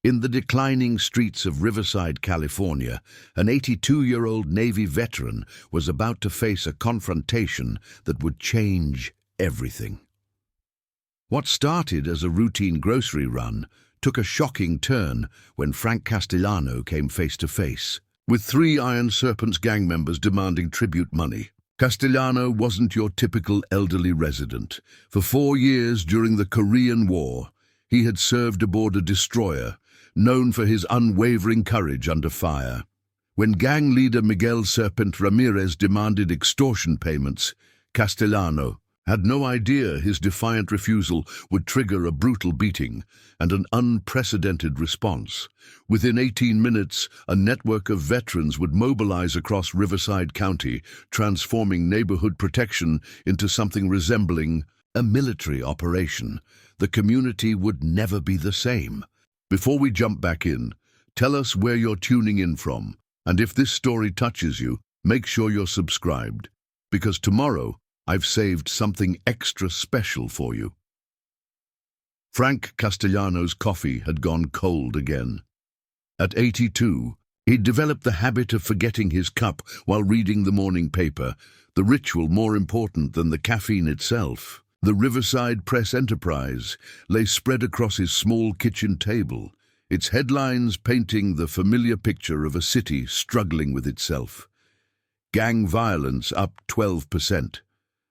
In the declining streets of Riverside, California, an 82-year-old Navy veteran was about to face a confrontation that would change everything. What started as a routine grocery run took a shocking turn when Frank Castellano came face to face with three Iron Serpents gang members demanding tribute money. Castellano wasn't your typical elderly resident. For 4 years during the Korean War, he had served aboard a destroyer, known for his unwavering courage under fire. When gang leader Miguel Serpent Ramirez demanded extortion payments, Castellano had no idea his defiant refusal would trigger a brutal beating and an unprecedented response. Within 18 minutes, a network of veterans would mobilize across Riverside County, transforming neighborhood protection into something resembling a military operation. The community would never be the same. Before we jump back in, tell us where you're tuning in from, and if this story touches you, make sure you're subscribed, because tomorrow I've saved something extra special for you. Frank Castellano's coffee had gone cold again. At 82, he'd developed the habit of forgetting his cup while reading the morning paper, the ritual more important than the caffeine itself. The Riverside Press Enterprise lay spread across his small kitchen table, its headlines painting the familiar picture of a city struggling with itself. Gang violence up 12%.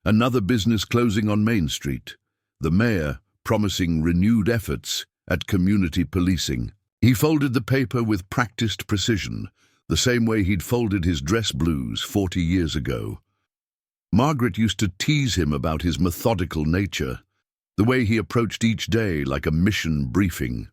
Another business closing on Main Street. The mayor promising renewed efforts at community policing. He folded the paper with practiced precision, the same way he'd folded his dress blues 40 years ago. Margaret used to tease him about his methodical nature, the way he approached each day like a mission briefing.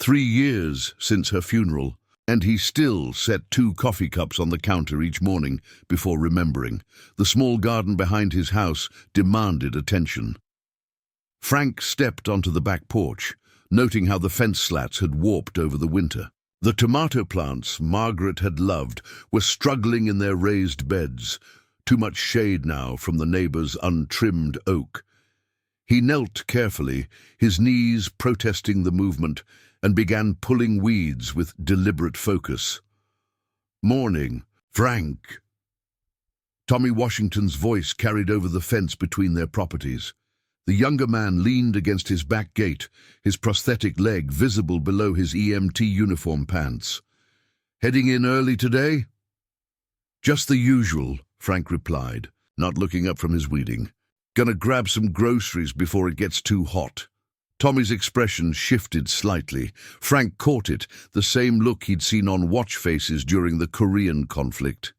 3 years since her funeral, and he still set 2 coffee cups on the counter each morning before remembering. The small garden behind his house demanded attention. Frank stepped onto the back porch, noting how the fence slats had warped over the winter. The tomato plants Margaret had loved were struggling in their raised beds, too much shade now from the neighbor's untrimmed oak. He knelt carefully, his knees protesting the movement, and began pulling weeds with deliberate focus. "Morning, Frank." Tommy Washington's voice carried over the fence between their properties. The younger man leaned against his back gate, his prosthetic leg visible below his EMT uniform pants. "Heading in early today?" "Just the usual," Frank replied, not looking up from his weeding. "Gonna grab some groceries before it gets too hot." Tommy's expression shifted slightly. Frank caught it, the same look he'd seen on watch faces during the Korean conflict.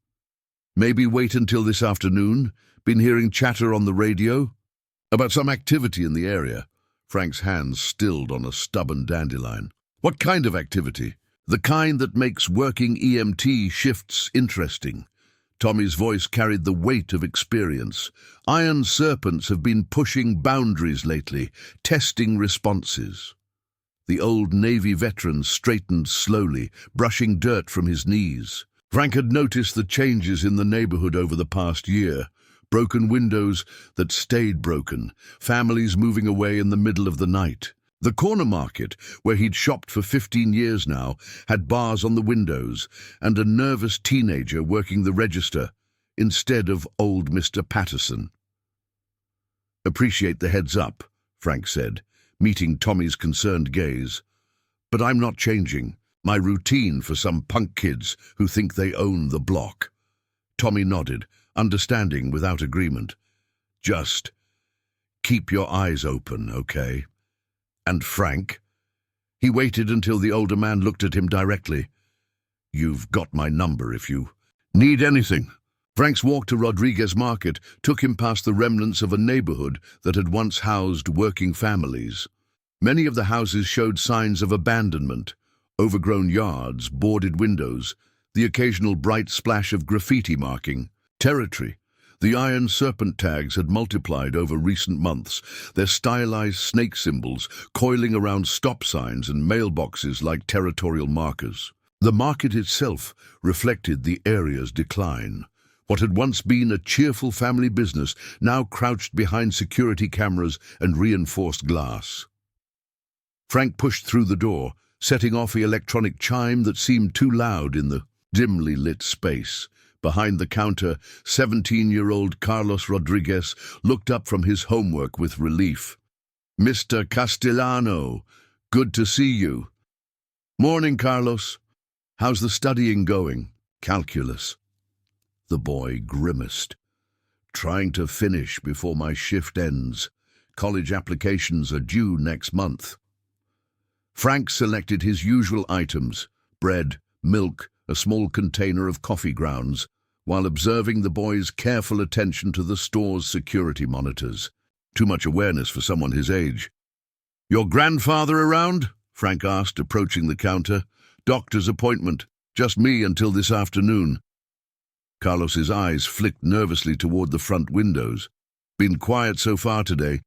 "Maybe wait until this afternoon? Been hearing chatter on the radio?" "About some activity in the area." Frank's hands stilled on a stubborn dandelion. "What kind of activity?" "The kind that makes working EMT shifts interesting." Tommy's voice carried the weight of experience. "Iron Serpents have been pushing boundaries lately, testing responses." The old Navy veteran straightened slowly, brushing dirt from his knees. Frank had noticed the changes in the neighborhood over the past year. Broken windows that stayed broken, families moving away in the middle of the night. The corner market, where he'd shopped for 15 years now, had bars on the windows and a nervous teenager working the register instead of old Mr. Patterson. "Appreciate the heads up," Frank said, meeting Tommy's concerned gaze. "But I'm not changing my routine for some punk kids who think they own the block." Tommy nodded, understanding without agreement. "Just keep your eyes open, okay?" "And Frank?" He waited until the older man looked at him directly. "You've got my number if you need anything." Frank's walk to Rodriguez Market took him past the remnants of a neighborhood that had once housed working families. Many of the houses showed signs of abandonment, overgrown yards, boarded windows, the occasional bright splash of graffiti marking territory. The Iron Serpent tags had multiplied over recent months, their stylized snake symbols coiling around stop signs and mailboxes like territorial markers. The market itself reflected the area's decline. What had once been a cheerful family business now crouched behind security cameras and reinforced glass. Frank pushed through the door, setting off the electronic chime that seemed too loud in the dimly lit space. Behind the counter, 17-year-old Carlos Rodriguez looked up from his homework with relief. "Mr. Castellano, good to see you." "Morning, Carlos. How's the studying going?" "Calculus." The boy grimaced. "Trying to finish before my shift ends. College applications are due next month." Frank selected his usual items: bread, milk, a small container of coffee grounds, while observing the boy's careful attention to the store's security monitors. Too much awareness for someone his age. "Your grandfather around?" Frank asked, approaching the counter. "Doctor's appointment. Just me until this afternoon." Carlos's eyes flicked nervously toward the front windows. "Been quiet so far today."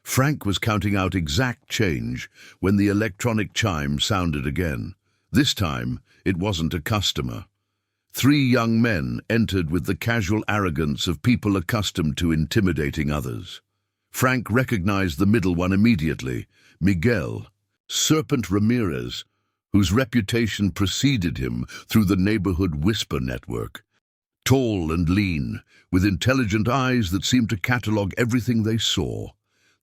Frank was counting out exact change when the electronic chime sounded again. This time, it wasn't a customer. 3 young men entered with the casual arrogance of people accustomed to intimidating others. Frank recognized the middle one immediately, Miguel, Serpent Ramirez, whose reputation preceded him through the neighborhood whisper network. Tall and lean, with intelligent eyes that seemed to catalog everything they saw.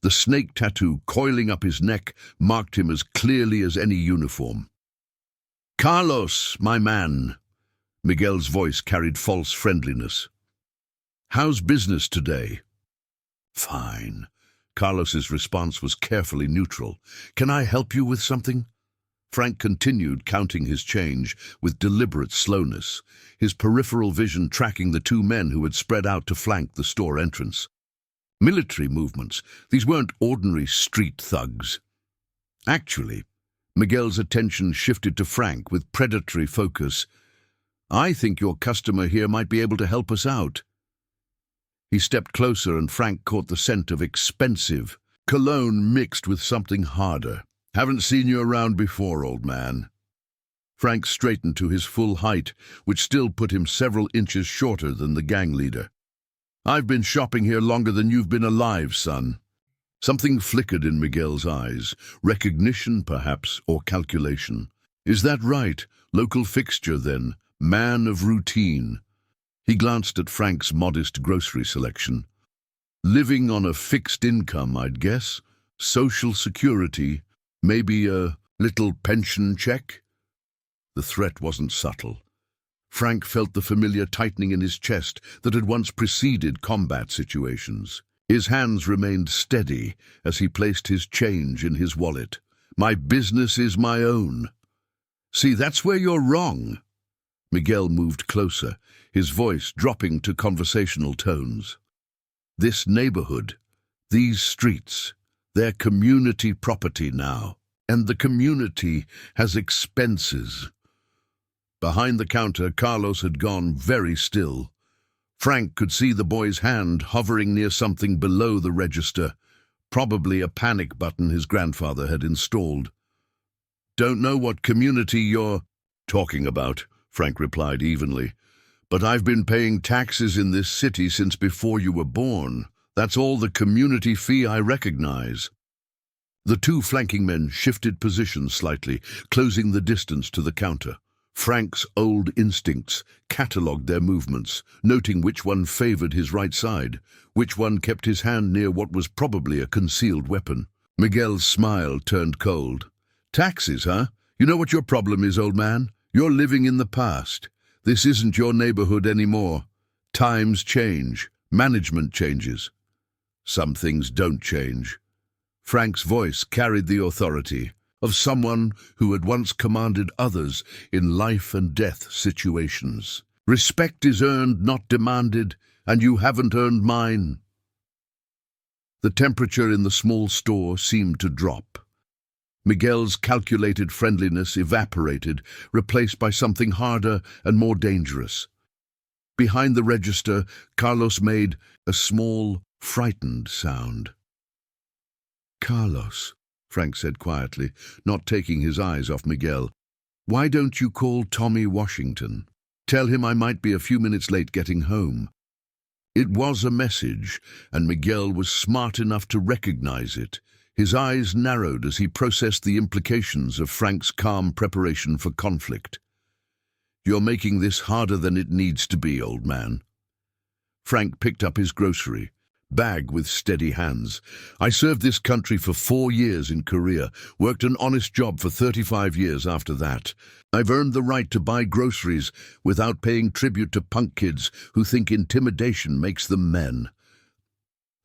The snake tattoo coiling up his neck marked him as clearly as any uniform. "Carlos, my man." Miguel's voice carried false friendliness. "How's business today?" "Fine." Carlos's response was carefully neutral. "Can I help you with something?" Frank continued counting his change with deliberate slowness, his peripheral vision tracking the 2 men who had spread out to flank the store entrance. Military movements. These weren't ordinary street thugs. Actually, Miguel's attention shifted to Frank with predatory focus. "I think your customer here might be able to help us out." He stepped closer and Frank caught the scent of expensive cologne mixed with something harder. "Haven't seen you around before, old man." Frank straightened to his full height, which still put him several inches shorter than the gang leader. "I've been shopping here longer than you've been alive, son." Something flickered in Miguel's eyes, recognition perhaps, or calculation. "Is that right? Local fixture then, man of routine." He glanced at Frank's modest grocery selection. "Living on a fixed income, I'd guess. Social security, maybe a little pension check?" The threat wasn't subtle. Frank felt the familiar tightening in his chest that had once preceded combat situations. His hands remained steady as he placed his change in his wallet. "My business is my own." "See, that's where you're wrong." Miguel moved closer, his voice dropping to conversational tones. "This neighborhood, these streets, they're community property now, and the community has expenses." Behind the counter, Carlos had gone very still. Frank could see the boy's hand hovering near something below the register, probably a panic button his grandfather had installed. "Don't know what community you're talking about," Frank replied evenly. "But I've been paying taxes in this city since before you were born. That's all the community fee I recognize." The 2 flanking men shifted positions slightly, closing the distance to the counter. Frank's old instincts catalogued their movements, noting which one favored his right side, which one kept his hand near what was probably a concealed weapon. Miguel's smile turned cold. "Taxes, huh? You know what your problem is, old man? You're living in the past. This isn't your neighborhood anymore. Times change. Management changes." "Some things don't change." Frank's voice carried the authority of someone who had once commanded others in life and death situations. "Respect is earned, not demanded, and you haven't earned mine." The temperature in the small store seemed to drop. Miguel's calculated friendliness evaporated, replaced by something harder and more dangerous. Behind the register, Carlos made a small, frightened sound. "Carlos," Frank said quietly, not taking his eyes off Miguel, "why don't you call Tommy Washington? Tell him I might be a few minutes late getting home." It was a message, and Miguel was smart enough to recognize it. His eyes narrowed as he processed the implications of Frank's calm preparation for conflict. "You're making this harder than it needs to be, old man." Frank picked up his grocery bag with steady hands. "I served this country for 4 years in Korea, worked an honest job for 35 years after that. I've earned the right to buy groceries without paying tribute to punk kids who think intimidation makes them men."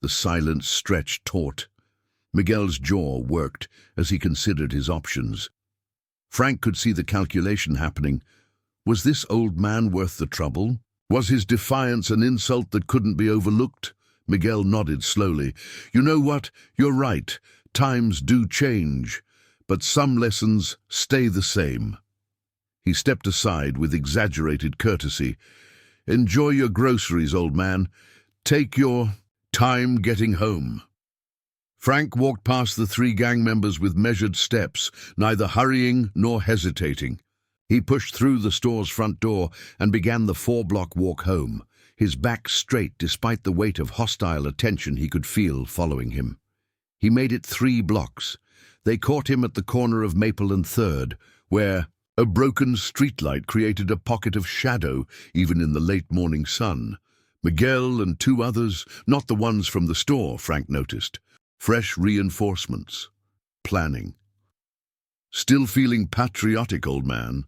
The silence stretched taut. Miguel's jaw worked as he considered his options. Frank could see the calculation happening. Was this old man worth the trouble? Was his defiance an insult that couldn't be overlooked? Miguel nodded slowly. "You know what? You're right. Times do change, but some lessons stay the same." He stepped aside with exaggerated courtesy. "Enjoy your groceries, old man. Take your time getting home." Frank walked past the 3 gang members with measured steps, neither hurrying nor hesitating. He pushed through the store's front door and began the 4-block walk home, his back straight despite the weight of hostile attention he could feel following him. He made it 3 blocks. They caught him at the corner of Maple and 3rd, where a broken streetlight created a pocket of shadow even in the late morning sun. Miguel and 2 others, not the ones from the store, Frank noticed. Fresh reinforcements. Planning. "Still feeling patriotic, old man?"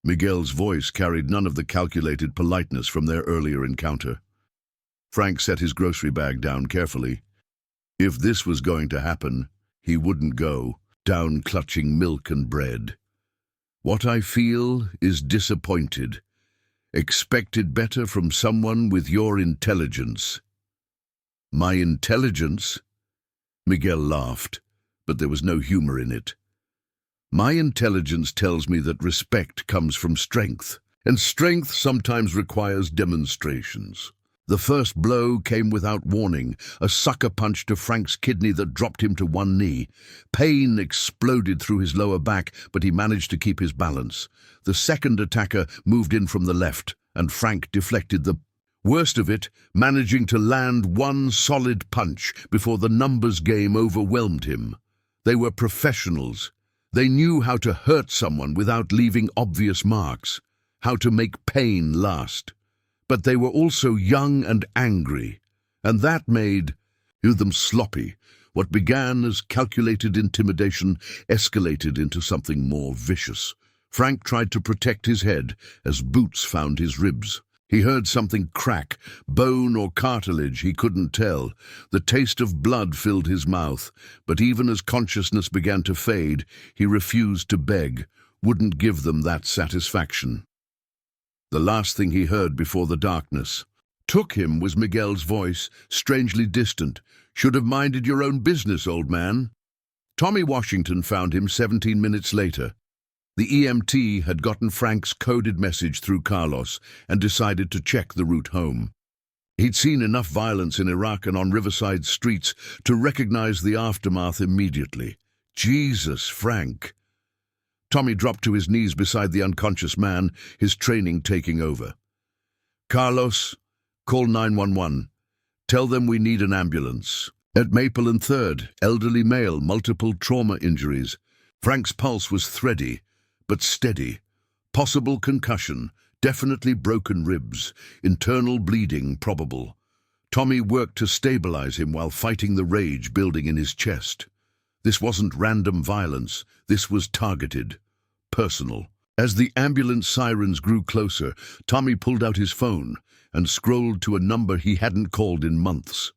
Miguel's voice carried none of the calculated politeness from their earlier encounter. Frank set his grocery bag down carefully. If this was going to happen, he wouldn't go, down clutching milk and bread. "What I feel is disappointed. Expected better from someone with your intelligence." "My intelligence?" Miguel laughed, but there was no humor in it. "My intelligence tells me that respect comes from strength, and strength sometimes requires demonstrations." The first blow came without warning, a sucker punch to Frank's kidney that dropped him to one knee. Pain exploded through his lower back, but he managed to keep his balance. The second attacker moved in from the left, and Frank deflected the worst of it, managing to land one solid punch before the numbers game overwhelmed him. They were professionals. They knew how to hurt someone without leaving obvious marks, how to make pain last. But they were also young and angry, and that made them sloppy. What began as calculated intimidation escalated into something more vicious. Frank tried to protect his head as boots found his ribs. He heard something crack, bone or cartilage, he couldn't tell. The taste of blood filled his mouth, but even as consciousness began to fade, he refused to beg, wouldn't give them that satisfaction. The last thing he heard before the darkness took him was Miguel's voice, strangely distant. "Should have minded your own business, old man." Tommy Washington found him 17 minutes later. The EMT had gotten Frank's coded message through Carlos and decided to check the route home. He'd seen enough violence in Iraq and on Riverside streets to recognize the aftermath immediately. Jesus, Frank. Tommy dropped to his knees beside the unconscious man, his training taking over. "Carlos, call 911. Tell them we need an ambulance. At Maple and 3rd, elderly male, multiple trauma injuries." Frank's pulse was thready, but steady. Possible concussion, definitely broken ribs, internal bleeding probable. Tommy worked to stabilize him while fighting the rage building in his chest. This wasn't random violence, this was targeted, personal. As the ambulance sirens grew closer, Tommy pulled out his phone and scrolled to a number he hadn't called in months.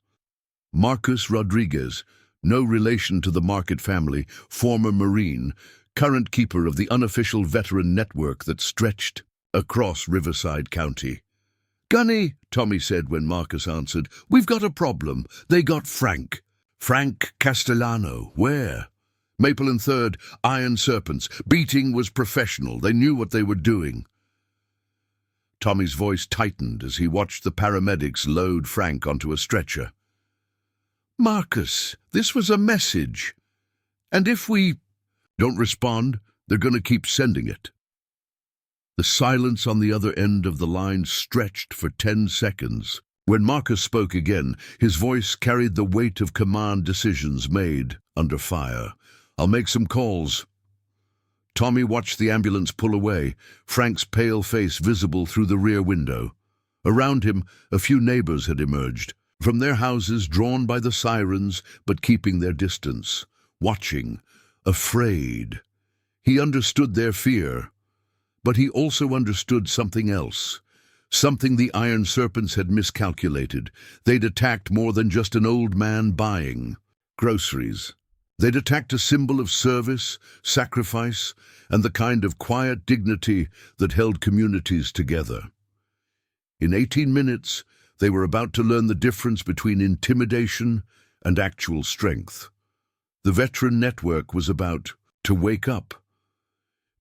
Marcus Rodriguez, no relation to the Market family, former Marine, current keeper of the unofficial veteran network that stretched across Riverside County. "Gunny," Tommy said when Marcus answered, "we've got a problem. They got Frank." "Frank Castellano, where?" "Maple and 3rd, Iron Serpents. Beating was professional. They knew what they were doing." Tommy's voice tightened as he watched the paramedics load Frank onto a stretcher. "Marcus, this was a message. And if we don't respond, they're going to keep sending it." The silence on the other end of the line stretched for 10 seconds. When Marcus spoke again, his voice carried the weight of command decisions made under fire. "I'll make some calls." Tommy watched the ambulance pull away, Frank's pale face visible through the rear window. Around him, a few neighbors had emerged, from their houses drawn by the sirens but keeping their distance, watching, afraid. He understood their fear, but he also understood something else. Something the Iron Serpents had miscalculated. They'd attacked more than just an old man buying groceries. They'd attacked a symbol of service, sacrifice, and the kind of quiet dignity that held communities together. In 18 minutes, they were about to learn the difference between intimidation and actual strength. The veteran network was about to wake up.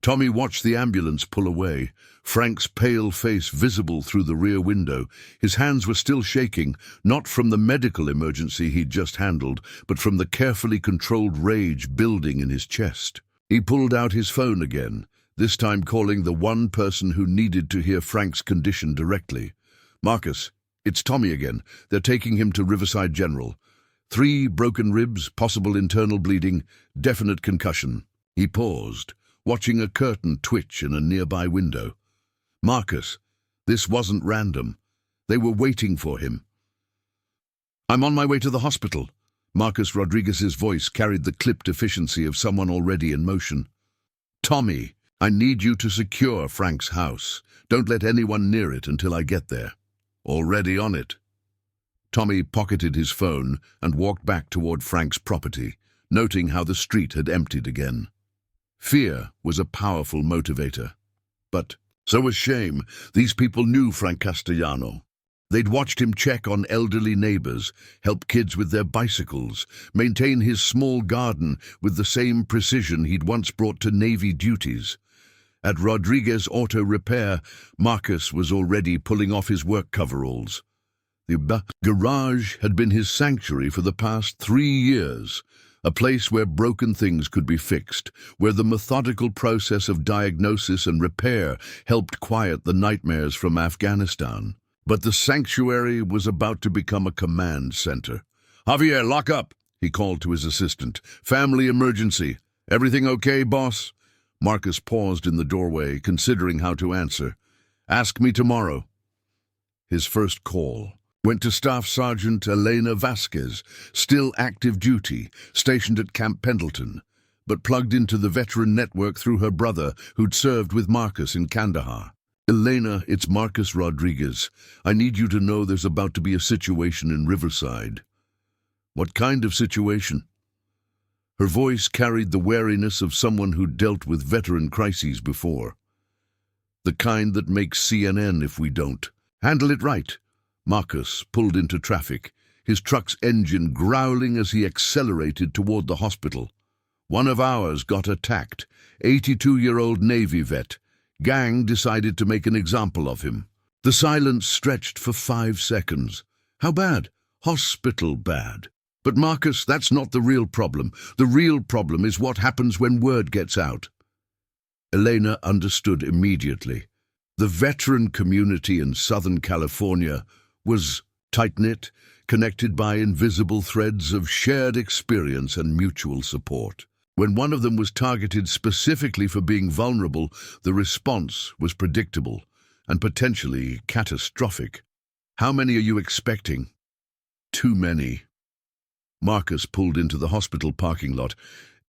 Tommy watched the ambulance pull away, Frank's pale face visible through the rear window. His hands were still shaking, not from the medical emergency he'd just handled, but from the carefully controlled rage building in his chest. He pulled out his phone again, this time calling the one person who needed to hear Frank's condition directly. "Marcus, it's Tommy again. They're taking him to Riverside General. 3 broken ribs, possible internal bleeding, definite concussion." He paused, watching a curtain twitch in a nearby window. "Marcus, this wasn't random. They were waiting for him." "I'm on my way to the hospital." Marcus Rodriguez's voice carried the clipped efficiency of someone already in motion. "Tommy, I need you to secure Frank's house. Don't let anyone near it until I get there." "Already on it." Tommy pocketed his phone and walked back toward Frank's property, noting how the street had emptied again. Fear was a powerful motivator. But so was shame. These people knew Frank Castellano. They'd watched him check on elderly neighbors, help kids with their bicycles, maintain his small garden with the same precision he'd once brought to Navy duties. At Rodriguez Auto Repair, Marcus was already pulling off his work coveralls. The garage had been his sanctuary for the past 3 years, a place where broken things could be fixed, where the methodical process of diagnosis and repair helped quiet the nightmares from Afghanistan. But the sanctuary was about to become a command center. "Javier, lock up," he called to his assistant. "Family emergency. Everything okay, boss?" Marcus paused in the doorway, considering how to answer. "Ask me tomorrow." His first call went to Staff Sergeant Elena Vasquez, still active duty, stationed at Camp Pendleton, but plugged into the veteran network through her brother who'd served with Marcus in Kandahar. "Elena, it's Marcus Rodriguez. I need you to know there's about to be a situation in Riverside." "What kind of situation?" Her voice carried the wariness of someone who'd dealt with veteran crises before. "The kind that makes CNN if we don't. Handle it right." Marcus pulled into traffic, his truck's engine growling as he accelerated toward the hospital. "One of ours got attacked, 82-year-old Navy vet. Gang decided to make an example of him." The silence stretched for 5 seconds. "How bad?" "Hospital bad." "But Marcus, that's not the real problem. The real problem is what happens when word gets out." Elena understood immediately. The veteran community in Southern California was tight-knit, connected by invisible threads of shared experience and mutual support. When one of them was targeted specifically for being vulnerable, the response was predictable and potentially catastrophic. "How many are you expecting?" "Too many." Marcus pulled into the hospital parking lot.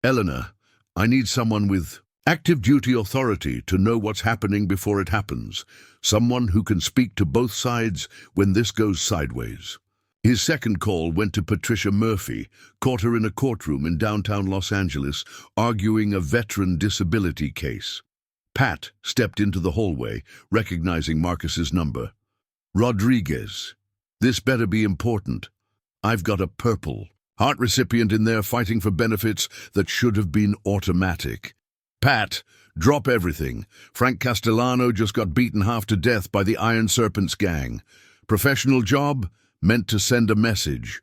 "Eleanor, I need someone with active duty authority to know what's happening before it happens. Someone who can speak to both sides when this goes sideways." His second call went to Patricia Murphy, caught her in a courtroom in downtown Los Angeles, arguing a veteran disability case. Pat stepped into the hallway, recognizing Marcus's number. "Rodriguez, this better be important. I've got a Purple Heart recipient in there fighting for benefits that should have been automatic." "Pat, drop everything. Frank Castellano just got beaten half to death by the Iron Serpents gang. Professional job, meant to send a message."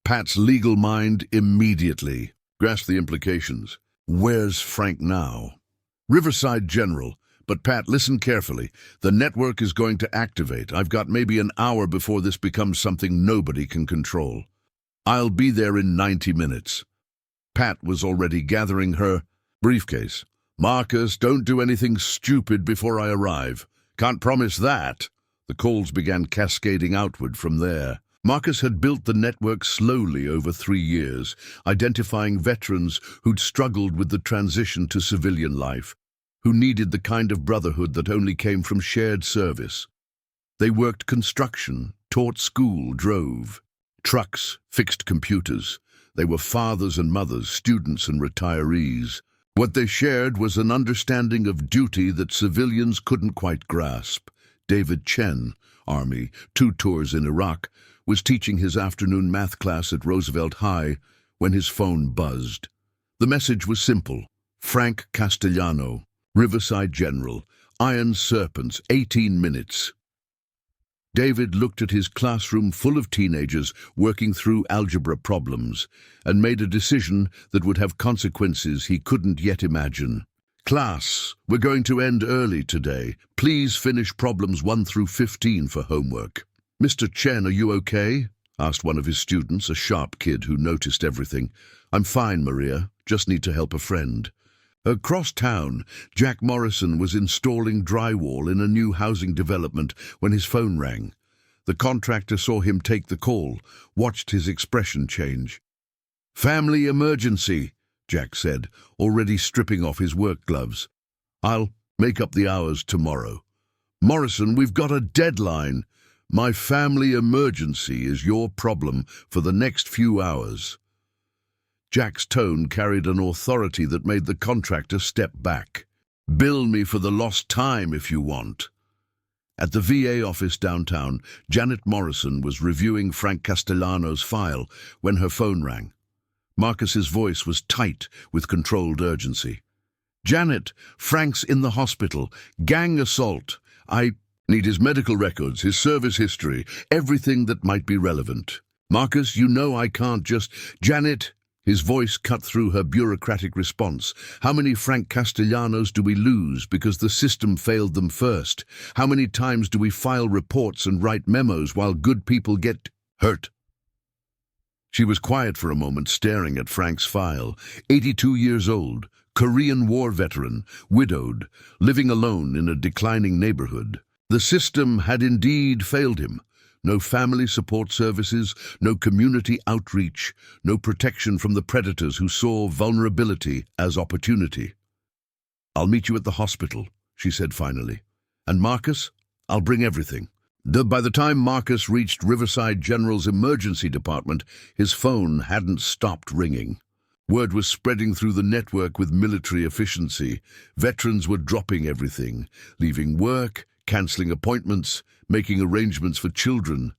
Pat's legal mind immediately grasped the implications. "Where's Frank now?" "Riverside General. But Pat, listen carefully. The network is going to activate. I've got maybe an hour before this becomes something nobody can control. I'll be there in 90 minutes. Pat was already gathering her briefcase. Marcus, don't do anything stupid before I arrive. Can't promise that. The calls began cascading outward from there. Marcus had built the network slowly over 3 years, identifying veterans who'd struggled with the transition to civilian life, who needed the kind of brotherhood that only came from shared service. They worked construction, taught school, drove. Trucks, fixed computers. They were fathers and mothers, students and retirees. What they shared was an understanding of duty that civilians couldn't quite grasp. David Chen, Army, 2 tours in Iraq, was teaching his afternoon math class at Roosevelt High when his phone buzzed. The message was simple. Frank Castellano, Riverside General, Iron Serpents, 18 minutes. David looked at his classroom full of teenagers working through algebra problems and made a decision that would have consequences he couldn't yet imagine. Class, we're going to end early today. Please finish problems 1 through 15 for homework. Mr. Chen, are you okay? Asked one of his students, a sharp kid who noticed everything. I'm fine, Maria. Just need to help a friend. Across town, Jack Morrison was installing drywall in a new housing development when his phone rang. The contractor saw him take the call, watched his expression change. Family emergency, Jack said, already stripping off his work gloves. I'll make up the hours tomorrow. Morrison, we've got a deadline. My family emergency is your problem for the next few hours. Jack's tone carried an authority that made the contractor step back. Bill me for the lost time if you want. At the VA office downtown, Janet Morrison was reviewing Frank Castellano's file when her phone rang. Marcus's voice was tight with controlled urgency. Janet, Frank's in the hospital. Gang assault. I need his medical records, his service history, everything that might be relevant. Marcus, you know I can't just... Janet... His voice cut through her bureaucratic response. How many Frank Castellanos do we lose because the system failed them first? How many times do we file reports and write memos while good people get hurt? She was quiet for a moment, staring at Frank's file. 82 years old, Korean War veteran, widowed, living alone in a declining neighborhood. The system had indeed failed him. No family support services, no community outreach, no protection from the predators who saw vulnerability as opportunity. I'll meet you at the hospital, she said finally. And Marcus, I'll bring everything. By the time Marcus reached Riverside General's emergency department, his phone hadn't stopped ringing. Word was spreading through the network with military efficiency. Veterans were dropping everything, leaving work, cancelling appointments, making arrangements for children.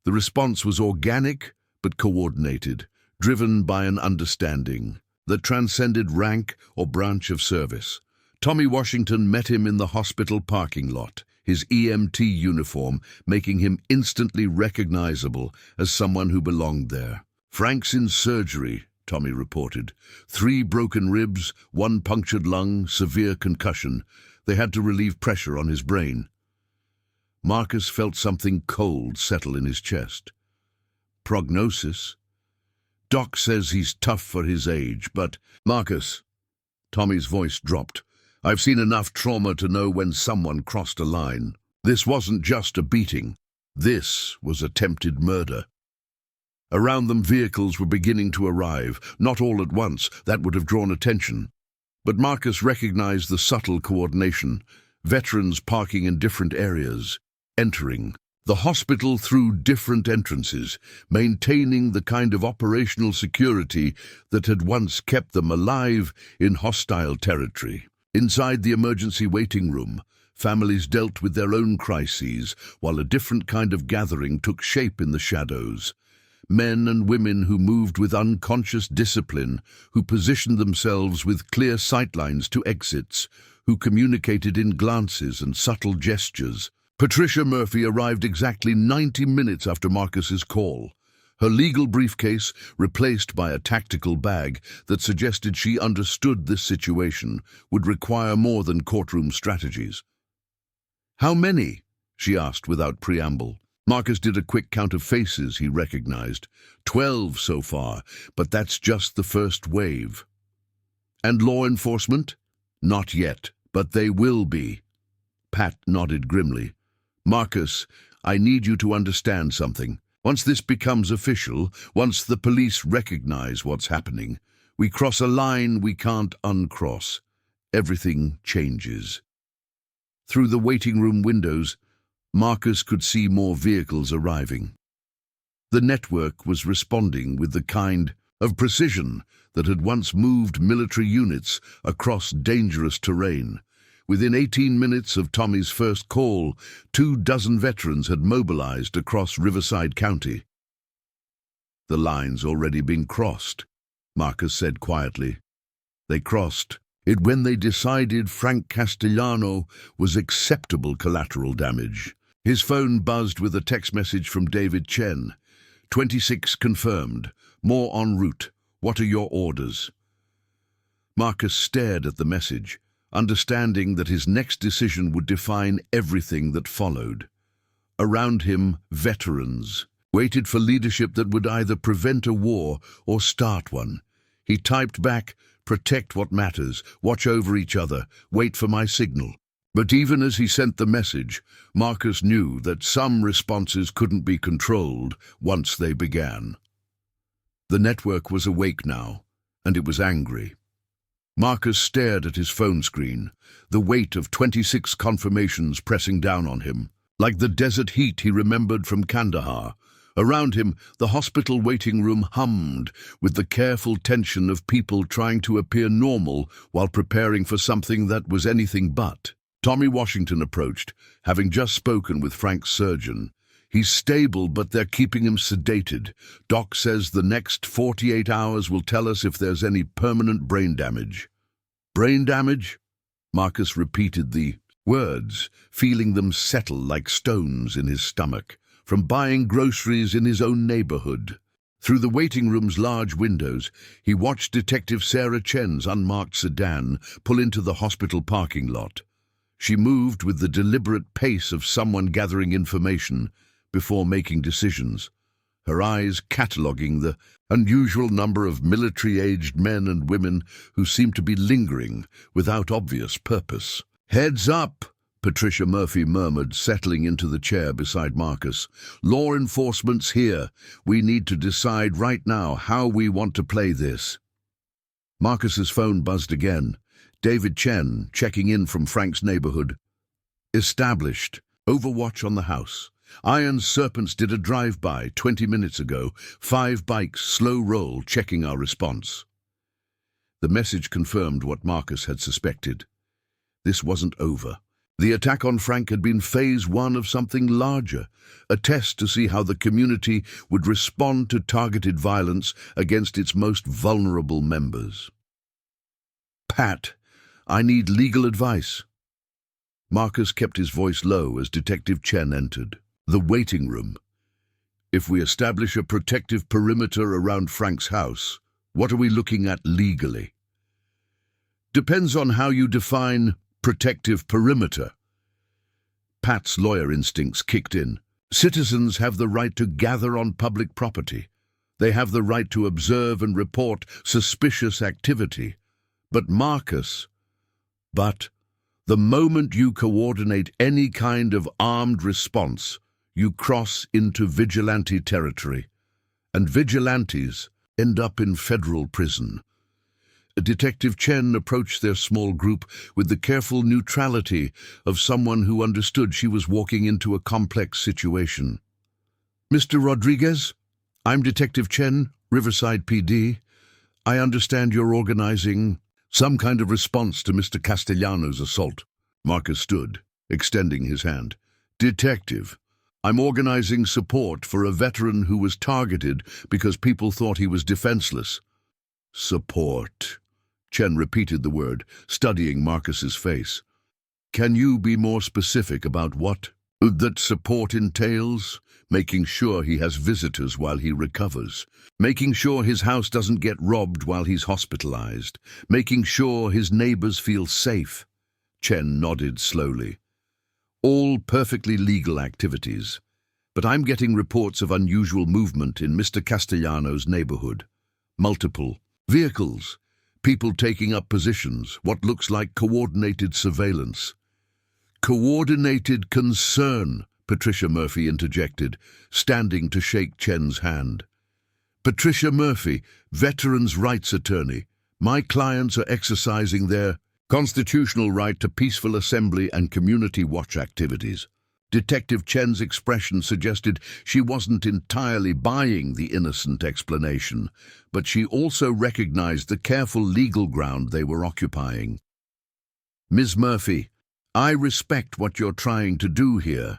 The response was organic but coordinated, driven by an understanding that transcended rank or branch of service. Tommy Washington met him in the hospital parking lot, his EMT uniform making him instantly recognizable as someone who belonged there. Frank's in surgery, Tommy reported. 3 broken ribs, 1 punctured lung, severe concussion. They had to relieve pressure on his brain. Marcus felt something cold settle in his chest. Prognosis? Doc says he's tough for his age, but... Marcus, Tommy's voice dropped. I've seen enough trauma to know when someone crossed a line. This wasn't just a beating. This was attempted murder. Around them vehicles were beginning to arrive, not all at once, that would have drawn attention. But Marcus recognized the subtle coordination, veterans parking in different areas, entering the hospital through different entrances, maintaining the kind of operational security that had once kept them alive in hostile territory. Inside the emergency waiting room, families dealt with their own crises, while a different kind of gathering took shape in the shadows. Men and women who moved with unconscious discipline, who positioned themselves with clear sightlines to exits, who communicated in glances and subtle gestures. Patricia Murphy arrived exactly 90 minutes after Marcus's call. Her legal briefcase replaced by a tactical bag that suggested she understood this situation would require more than courtroom strategies. "How many?" she asked without preamble. Marcus did a quick count of faces he recognized. 12 so far, but that's just the first wave. "And law enforcement?" "Not yet, but they will be." Pat nodded grimly. "Marcus, I need you to understand something. Once this becomes official, once the police recognize what's happening, we cross a line we can't uncross. Everything changes." Through the waiting room windows, Marcus could see more vehicles arriving. The network was responding with the kind of precision that had once moved military units across dangerous terrain. Within 18 minutes of Tommy's first call, 24 veterans had mobilized across Riverside County. "The line's already been crossed," Marcus said quietly. "They crossed it when they decided Frank Castellano was acceptable collateral damage." His phone buzzed with a text message from David Chen. 26 confirmed. More en route. What are your orders?" Marcus stared at the message, understanding that his next decision would define everything that followed. Around him, veterans waited for leadership that would either prevent a war or start one. He typed back, "Protect what matters, watch over each other, wait for my signal." But even as he sent the message, Marcus knew that some responses couldn't be controlled once they began. The network was awake now, and it was angry. Marcus stared at his phone screen, the weight of 26 confirmations pressing down on him. Like the desert heat he remembered from Kandahar, around him the hospital waiting room hummed with the careful tension of people trying to appear normal while preparing for something that was anything but. Tommy Washington approached, having just spoken with Frank's surgeon. "He's stable, but they're keeping him sedated. Doc says the next 48 hours will tell us if there's any permanent brain damage." "Brain damage?" Marcus repeated the words, feeling them settle like stones in his stomach, from buying groceries in his own neighborhood. Through the waiting room's large windows, he watched Detective Sarah Chen's unmarked sedan pull into the hospital parking lot. She moved with the deliberate pace of someone gathering information before making decisions, her eyes cataloguing the unusual number of military-aged men and women who seemed to be lingering without obvious purpose. "Heads up," Patricia Murphy murmured, settling into the chair beside Marcus. "Law enforcement's here. We need to decide right now how we want to play this." Marcus's phone buzzed again. David Chen, checking in from Frank's neighborhood. "Established. Overwatch on the house. Iron Serpents did a drive-by 20 minutes ago. 5 bikes, slow roll, checking our response." The message confirmed what Marcus had suspected. This wasn't over. The attack on Frank had been phase 1 of something larger, a test to see how the community would respond to targeted violence against its most vulnerable members. "Pat, I need legal advice." Marcus kept his voice low as Detective Chen entered. "The waiting room. If we establish a protective perimeter around Frank's house, what are we looking at legally?" "Depends on how you define protective perimeter." Pat's lawyer instincts kicked in. "Citizens have the right to gather on public property. They have the right to observe and report suspicious activity. But Marcus, the moment you coordinate any kind of armed response, you cross into vigilante territory, and vigilantes end up in federal prison." Detective Chen approached their small group with the careful neutrality of someone who understood she was walking into a complex situation. "Mr. Rodriguez, I'm Detective Chen, Riverside PD. I understand you're organizing some kind of response to Mr. Castellano's assault." Marcus stood, extending his hand. "Detective, I'm organizing support for a veteran who was targeted because people thought he was defenseless." "Support." Chen repeated the word, studying Marcus's face. "Can you be more specific about what That support entails making sure he has visitors while he recovers, making sure his house doesn't get robbed while he's hospitalized, making sure his neighbors feel safe. Chen nodded slowly. All perfectly legal activities. But I'm getting reports of unusual movement in Mr. Castellano's neighborhood. Multiple vehicles, people taking up positions, what looks like coordinated surveillance. Coordinated concern, Patricia Murphy interjected, standing to shake Chen's hand. Patricia Murphy, veterans' rights attorney. My clients are exercising their constitutional right to peaceful assembly and community watch activities. Detective Chen's expression suggested she wasn't entirely buying the innocent explanation, but she also recognized the careful legal ground they were occupying. Ms. Murphy, I respect what you're trying to do here,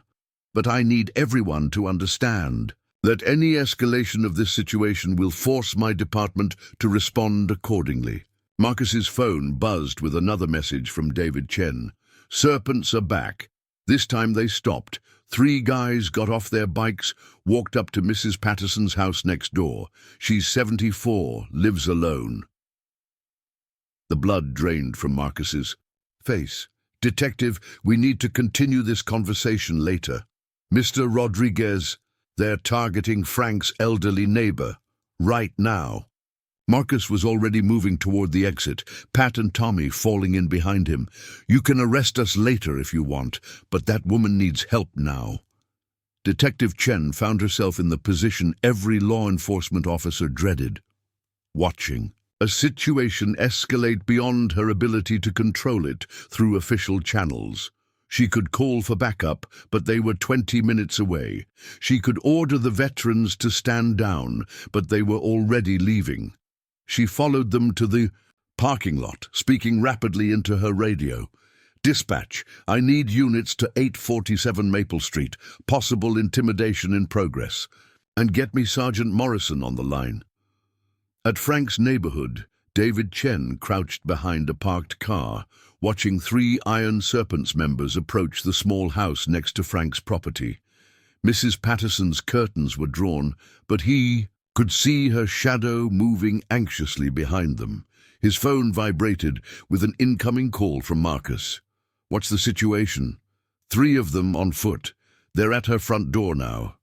but I need everyone to understand that any escalation of this situation will force my department to respond accordingly. Marcus's phone buzzed with another message from David Chen. Serpents are back. This time they stopped. 3 guys got off their bikes, walked up to Mrs. Patterson's house next door. She's 74, lives alone. The blood drained from Marcus's face. Detective, we need to continue this conversation later. Mr. Rodriguez, they're targeting Frank's elderly neighbor, right now. Marcus was already moving toward the exit, Pat and Tommy falling in behind him. You can arrest us later if you want, but that woman needs help now. Detective Chen found herself in the position every law enforcement officer dreaded. Watching a situation escalate beyond her ability to control it through official channels. She could call for backup, but they were 20 minutes away. She could order the veterans to stand down, but they were already leaving. She followed them to the parking lot, speaking rapidly into her radio. Dispatch, I need units to 847 Maple Street. Possible intimidation in progress. And get me Sergeant Morrison on the line. At Frank's neighborhood, David Chen crouched behind a parked car, watching 3 Iron Serpents members approach the small house next to Frank's property. Mrs. Patterson's curtains were drawn, but he could see her shadow moving anxiously behind them. His phone vibrated with an incoming call from Marcus. What's the situation? 3 of them on foot. They're at her front door now.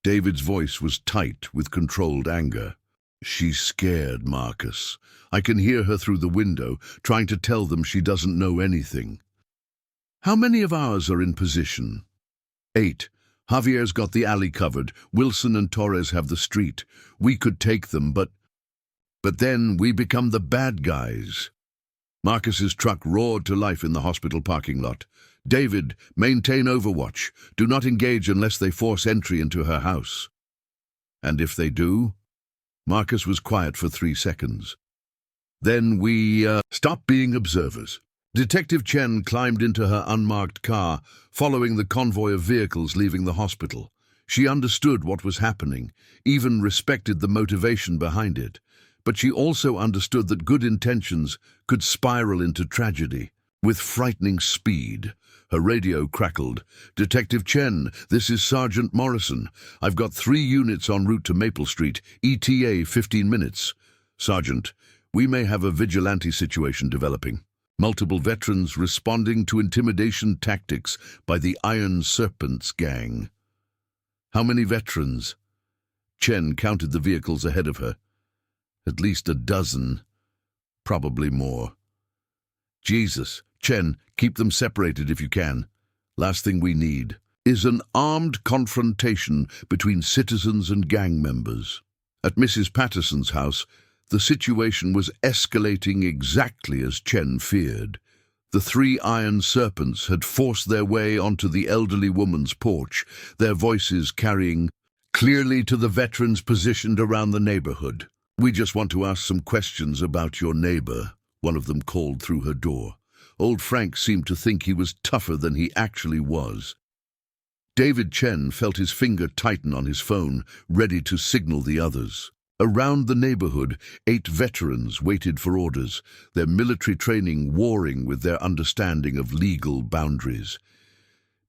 David's voice was tight with controlled anger. She's scared, Marcus. I can hear her through the window, trying to tell them she doesn't know anything. How many of ours are in position? 8. Javier's got the alley covered. Wilson and Torres have the street. We could take them, but then we become the bad guys. Marcus's truck roared to life in the hospital parking lot. David, maintain overwatch. Do not engage unless they force entry into her house. And if they do? Marcus was quiet for 3 seconds. Then we stop being observers. Detective Chen climbed into her unmarked car, following the convoy of vehicles leaving the hospital. She understood what was happening, even respected the motivation behind it. But she also understood that good intentions could spiral into tragedy. With frightening speed, her radio crackled. Detective Chen, this is Sergeant Morrison. I've got 3 units en route to Maple Street, ETA 15 minutes. Sergeant, we may have a vigilante situation developing. Multiple veterans responding to intimidation tactics by the Iron Serpents gang. How many veterans? Chen counted the vehicles ahead of her. At least a dozen. Probably more. Jesus, Chen, keep them separated if you can. Last thing we need is an armed confrontation between citizens and gang members. At Mrs. Patterson's house, the situation was escalating exactly as Chen feared. The 3 Iron Serpents had forced their way onto the elderly woman's porch, their voices carrying clearly to the veterans positioned around the neighborhood. We just want to ask some questions about your neighbor, one of them called through her door. Old Frank seemed to think he was tougher than he actually was. David Chen felt his finger tighten on his phone, ready to signal the others. Around the neighborhood, 8 veterans waited for orders, their military training warring with their understanding of legal boundaries.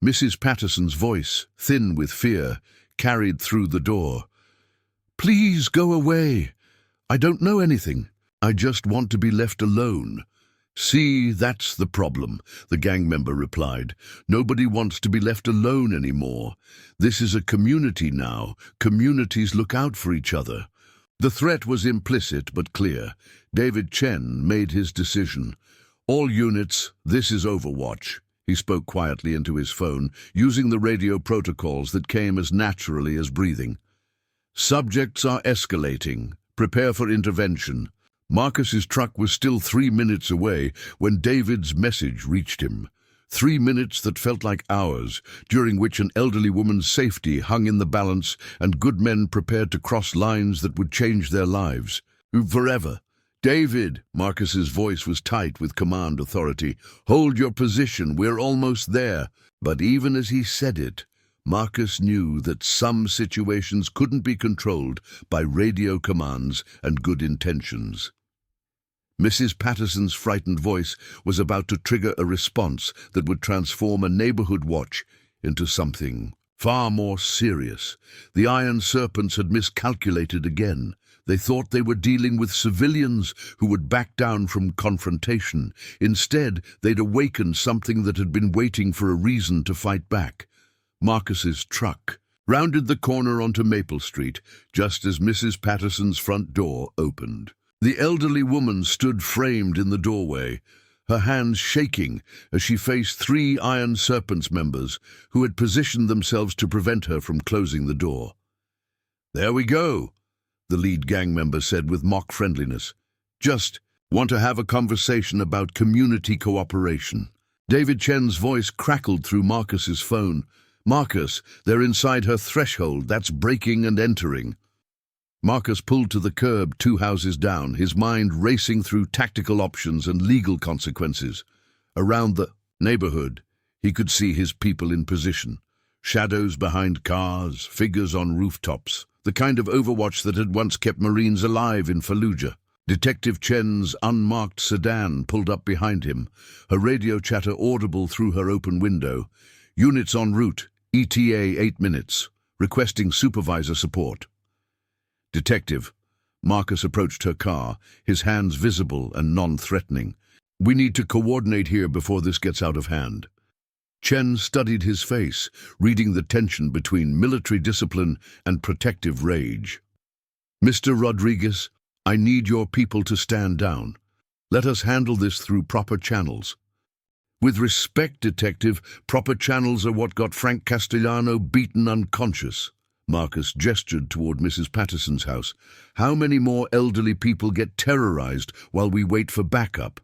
Mrs. Patterson's voice, thin with fear, carried through the door. "Please go away. I don't know anything. I just want to be left alone." "See, that's the problem," the gang member replied. "Nobody wants to be left alone anymore. This is a community now. Communities look out for each other." The threat was implicit but clear. David Chen made his decision. "All units, this is Overwatch." He spoke quietly into his phone, using the radio protocols that came as naturally as breathing. "Subjects are escalating. Prepare for intervention." Marcus's truck was still 3 minutes away when David's message reached him. 3 minutes that felt like hours, during which an elderly woman's safety hung in the balance and good men prepared to cross lines that would change their lives. Forever. "David," Marcus's voice was tight with command authority, "hold your position, we're almost there." But even as he said it, Marcus knew that some situations couldn't be controlled by radio commands and good intentions. Mrs. Patterson's frightened voice was about to trigger a response that would transform a neighborhood watch into something far more serious. The Iron Serpents had miscalculated again. They thought they were dealing with civilians who would back down from confrontation. Instead, they'd awakened something that had been waiting for a reason to fight back. Marcus's truck rounded the corner onto Maple Street just as Mrs. Patterson's front door opened. The elderly woman stood framed in the doorway, her hands shaking as she faced 3 Iron Serpents members who had positioned themselves to prevent her from closing the door. "There we go," the lead gang member said with mock friendliness. "Just want to have a conversation about community cooperation." David Chen's voice crackled through Marcus's phone. "Marcus, they're inside her threshold. That's breaking and entering." Marcus pulled to the curb 2 houses down, his mind racing through tactical options and legal consequences. Around the neighborhood, he could see his people in position. Shadows behind cars, figures on rooftops, the kind of Overwatch that had once kept Marines alive in Fallujah. Detective Chen's unmarked sedan pulled up behind him, her radio chatter audible through her open window. "Units en route, ETA 8 minutes, requesting supervisor support." "Detective." Marcus approached her car, his hands visible and non-threatening. "We need to coordinate here before this gets out of hand." Chen studied his face, reading the tension between military discipline and protective rage. "Mr. Rodriguez, I need your people to stand down. Let us handle this through proper channels." "With respect, Detective, proper channels are what got Frank Castellano beaten unconscious." Marcus gestured toward Mrs. Patterson's house. "How many more elderly people get terrorized while we wait for backup?"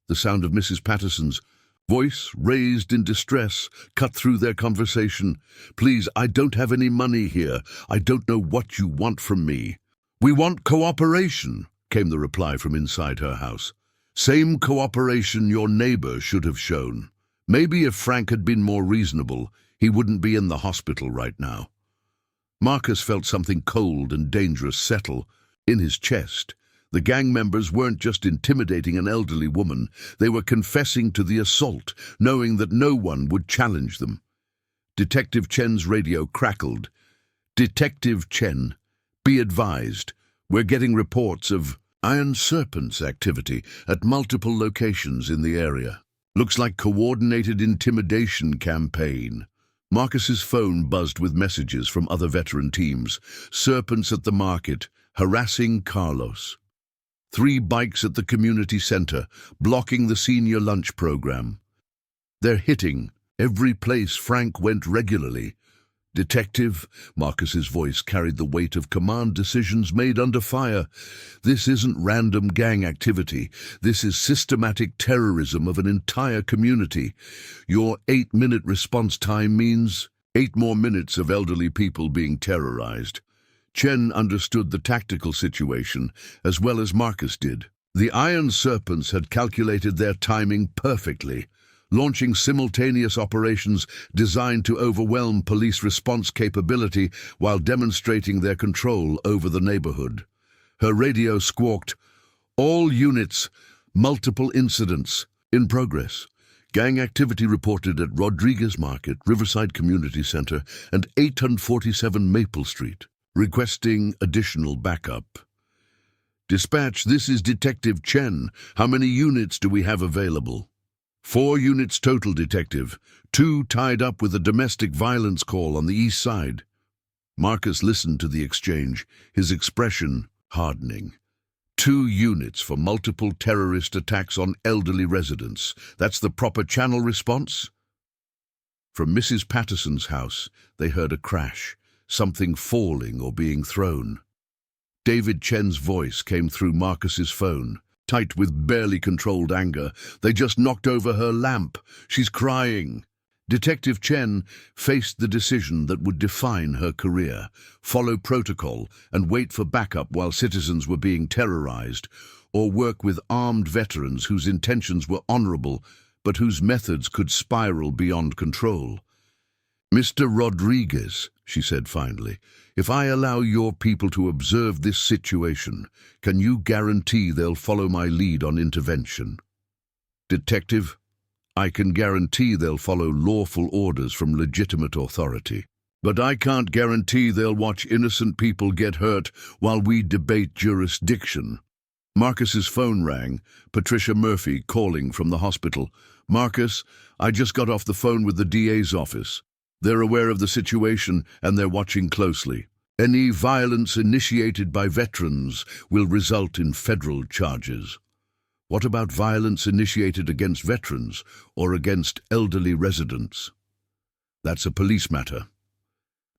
The sound of Mrs. Patterson's voice, raised in distress, cut through their conversation. "Please, I don't have any money here. I don't know what you want from me." "We want cooperation," came the reply from inside her house. "Same cooperation your neighbor should have shown. Maybe if Frank had been more reasonable, he wouldn't be in the hospital right now." Marcus felt something cold and dangerous settle in his chest. The gang members weren't just intimidating an elderly woman, they were confessing to the assault, knowing that no one would challenge them. Detective Chen's radio crackled. "Detective Chen, be advised, we're getting reports of Iron Serpents activity at multiple locations in the area. Looks like coordinated intimidation campaign." Marcus's phone buzzed with messages from other veteran teams. "Serpents at the market, harassing Carlos. 3 bikes at the community center, blocking the senior lunch program. They're hitting every place Frank went regularly." "Detective," Marcus's voice carried the weight of command decisions made under fire. "This isn't random gang activity. This is systematic terrorism of an entire community. Your 8-minute response time means 8 more minutes of elderly people being terrorized." Chen understood the tactical situation as well as Marcus did. The Iron Serpents had calculated their timing perfectly, launching simultaneous operations designed to overwhelm police response capability while demonstrating their control over the neighborhood. Her radio squawked, "All units, multiple incidents in progress. Gang activity reported at Rodriguez Market, Riverside Community Center, and 847 Maple Street. Requesting additional backup. Dispatch, this is Detective Chen. How many units do we have available? 4 units total, Detective. 2 tied up with a domestic violence call on the east side. Marcus listened to the exchange, his expression hardening. 2 units for multiple terrorist attacks on elderly residents. That's the proper channel response? From Mrs. Patterson's house, they heard a crash, something falling or being thrown. David Chen's voice came through Marcus's phone, tight with barely controlled anger. They just knocked over her lamp. She's crying. Detective Chen faced the decision that would define her career: follow protocol and wait for backup while citizens were being terrorized, or work with armed veterans whose intentions were honorable but whose methods could spiral beyond control. "Mr. Rodriguez," she said finally, "if I allow your people to observe this situation, can you guarantee they'll follow my lead on intervention?" "Detective, I can guarantee they'll follow lawful orders from legitimate authority. But I can't guarantee they'll watch innocent people get hurt while we debate jurisdiction." Marcus's phone rang, Patricia Murphy calling from the hospital. "Marcus, I just got off the phone with the DA's office. They're aware of the situation and they're watching closely. Any violence initiated by veterans will result in federal charges." "What about violence initiated against veterans or against elderly residents?" "That's a police matter.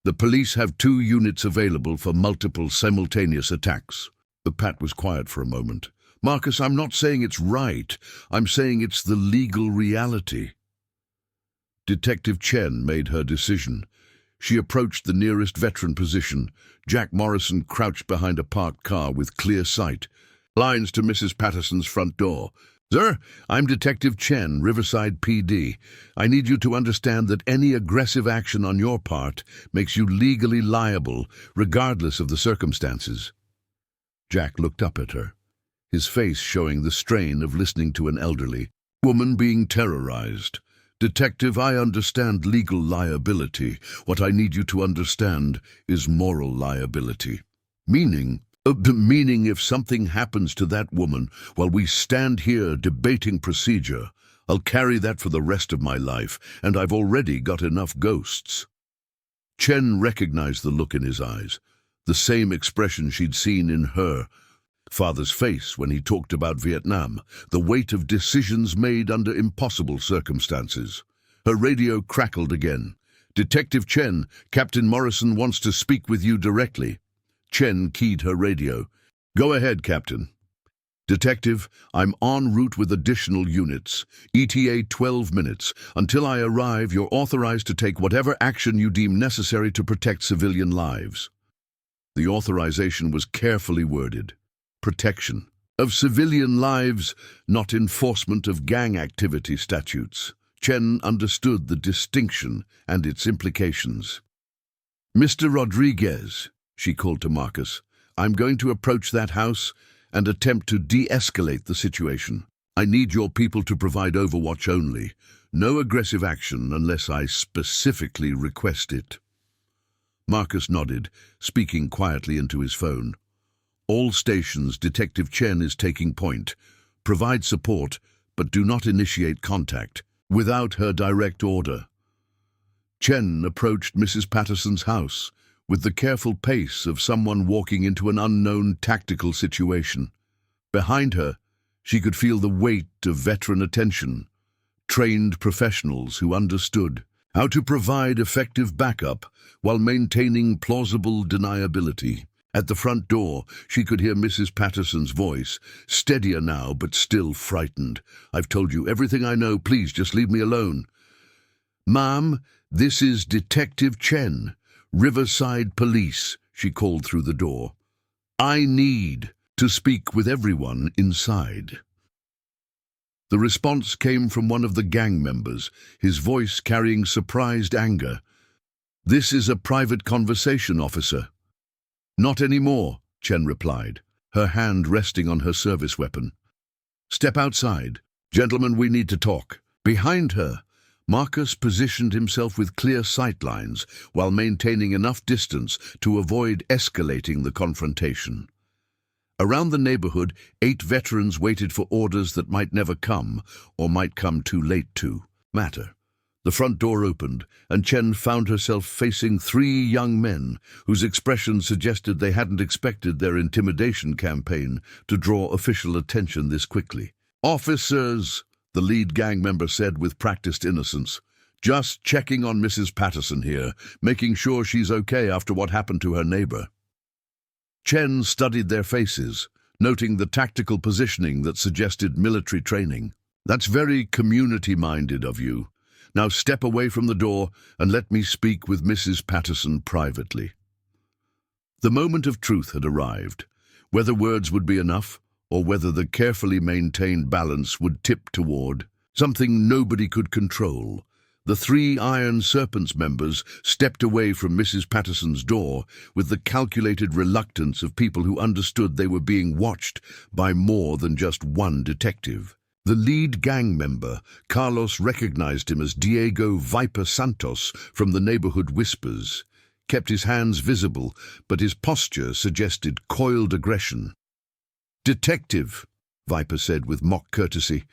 The police have 2 units available for multiple simultaneous attacks." Pat was quiet for a moment. "Marcus, I'm not saying it's right. I'm saying it's the legal reality." Detective Chen made her decision. She approached the nearest veteran position. Jack Morrison crouched behind a parked car with clear sight. Lines to Mrs. Patterson's front door. "Sir, I'm Detective Chen, Riverside PD. I need you to understand that any aggressive action on your part makes you legally liable, regardless of the circumstances." Jack looked up at her, his face showing the strain of listening to an elderly woman being terrorized. "Detective, I understand legal liability. What I need you to understand is moral liability. Meaning if something happens to that woman while we stand here debating procedure, I'll carry that for the rest of my life, and I've already got enough ghosts." Chen recognized the look in his eyes, the same expression she'd seen in her father's face when he talked about Vietnam, the weight of decisions made under impossible circumstances. Her radio crackled again. "Detective Chen, Captain Morrison wants to speak with you directly." Chen keyed her radio. "Go ahead, Captain." "Detective, I'm en route with additional units. ETA 12 minutes. Until I arrive, you're authorized to take whatever action you deem necessary to protect civilian lives." The authorization was carefully worded. Protection of civilian lives, not enforcement of gang activity statutes. Chen understood the distinction and its implications. "Mr. Rodriguez," she called to Marcus, "I'm going to approach that house and attempt to de-escalate the situation. I need your people to provide overwatch only. No aggressive action unless I specifically request it." Marcus nodded, speaking quietly into his phone. "All stations, Detective Chen is taking point. Provide support, but do not initiate contact without her direct order." Chen approached Mrs. Patterson's house with the careful pace of someone walking into an unknown tactical situation. Behind her, she could feel the weight of veteran attention, trained professionals who understood how to provide effective backup while maintaining plausible deniability. At the front door, she could hear Mrs. Patterson's voice, steadier now but still frightened. "I've told you everything I know. Please just leave me alone." "Ma'am, this is Detective Chen, Riverside Police," she called through the door. "I need to speak with everyone inside." The response came from one of the gang members, his voice carrying surprised anger. "This is a private conversation, officer." "Not anymore," Chen replied, her hand resting on her service weapon. "Step outside. Gentlemen, we need to talk." Behind her, Marcus positioned himself with clear sightlines while maintaining enough distance to avoid escalating the confrontation. Around the neighborhood, 8 veterans waited for orders that might never come, or might come too late to matter. The front door opened, and Chen found herself facing 3 young men whose expressions suggested they hadn't expected their intimidation campaign to draw official attention this quickly. "Officers," the lead gang member said with practiced innocence, "just checking on Mrs. Patterson here, making sure she's okay after what happened to her neighbor." Chen studied their faces, noting the tactical positioning that suggested military training. "That's very community-minded of you. Now step away from the door and let me speak with Mrs. Patterson privately." The moment of truth had arrived, whether words would be enough, or whether the carefully maintained balance would tip toward something nobody could control. The 3 Iron Serpents members stepped away from Mrs. Patterson's door with the calculated reluctance of people who understood they were being watched by more than just one detective. The lead gang member, Carlos, recognized him as Diego Viper Santos from the neighborhood whispers, kept his hands visible, but his posture suggested coiled aggression. "Detective," Viper said with mock courtesy,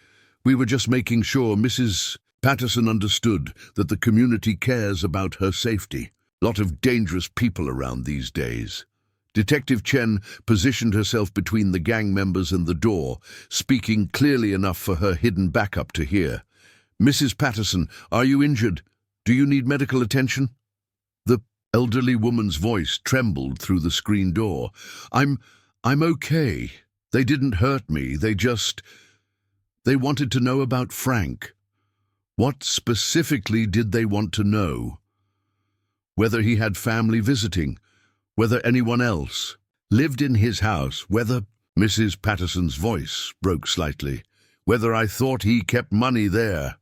"we were just making sure Mrs. Patterson understood that the community cares about her safety. Lot of dangerous people around these days." Detective Chen positioned herself between the gang members and the door, speaking clearly enough for her hidden backup to hear. "Mrs. Patterson, are you injured? Do you need medical attention?" The elderly woman's voice trembled through the screen door. I'm okay. They didn't hurt me. They wanted to know about Frank." "What specifically did they want to know?" "Whether he had family visiting, whether anyone else lived in his house, whether—" Mrs. Patterson's voice broke slightly. "Whether I thought he kept money there."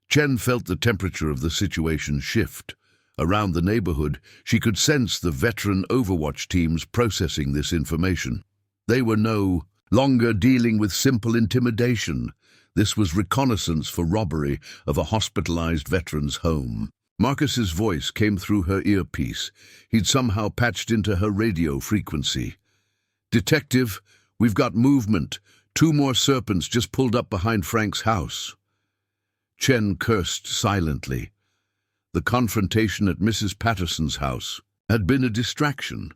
Chen felt the temperature of the situation shift. Around the neighborhood, she could sense the veteran Overwatch teams processing this information. They were no longer dealing with simple intimidation. This was reconnaissance for robbery of a hospitalized veteran's home. Marcus's voice came through her earpiece. He'd somehow patched into her radio frequency. "Detective, we've got movement. 2 more serpents just pulled up behind Frank's house." Chen cursed silently. The confrontation at Mrs. Patterson's house had been a distraction,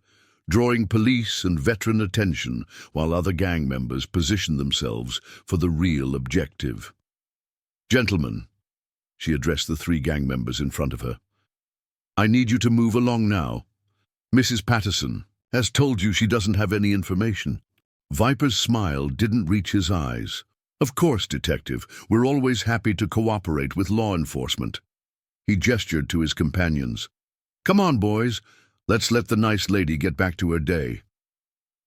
drawing police and veteran attention while other gang members positioned themselves for the real objective. "Gentlemen," she addressed the 3 gang members in front of her, "I need you to move along now. Mrs. Patterson has told you she doesn't have any information." Viper's smile didn't reach his eyes. "Of course, Detective, we're always happy to cooperate with law enforcement." He gestured to his companions. "Come on, boys. Let's let the nice lady get back to her day."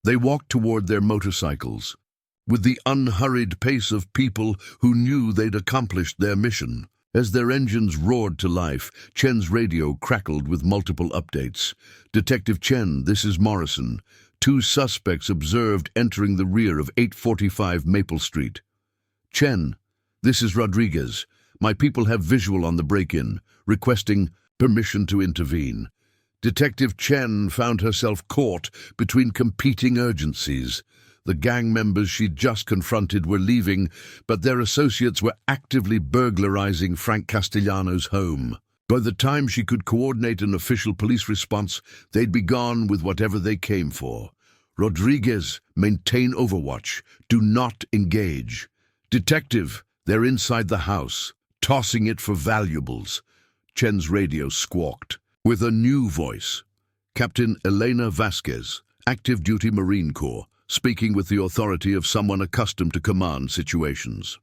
They walked toward their motorcycles, with the unhurried pace of people who knew they'd accomplished their mission. As their engines roared to life, Chen's radio crackled with multiple updates. "Detective Chen, this is Morrison. 2 suspects observed entering the rear of 845 Maple Street." "Chen, this is Rodriguez. My people have visual on the break-in, requesting permission to intervene." Detective Chen found herself caught between competing urgencies. The gang members she'd just confronted were leaving, but their associates were actively burglarizing Frank Castellano's home. By the time she could coordinate an official police response, they'd be gone with whatever they came for. "Rodriguez, maintain Overwatch. Do not engage." "Detective, they're inside the house, tossing it for valuables." Chen's radio squawked. With a new voice, Captain Elena Vasquez, active duty Marine Corps, speaking with the authority of someone accustomed to command situations.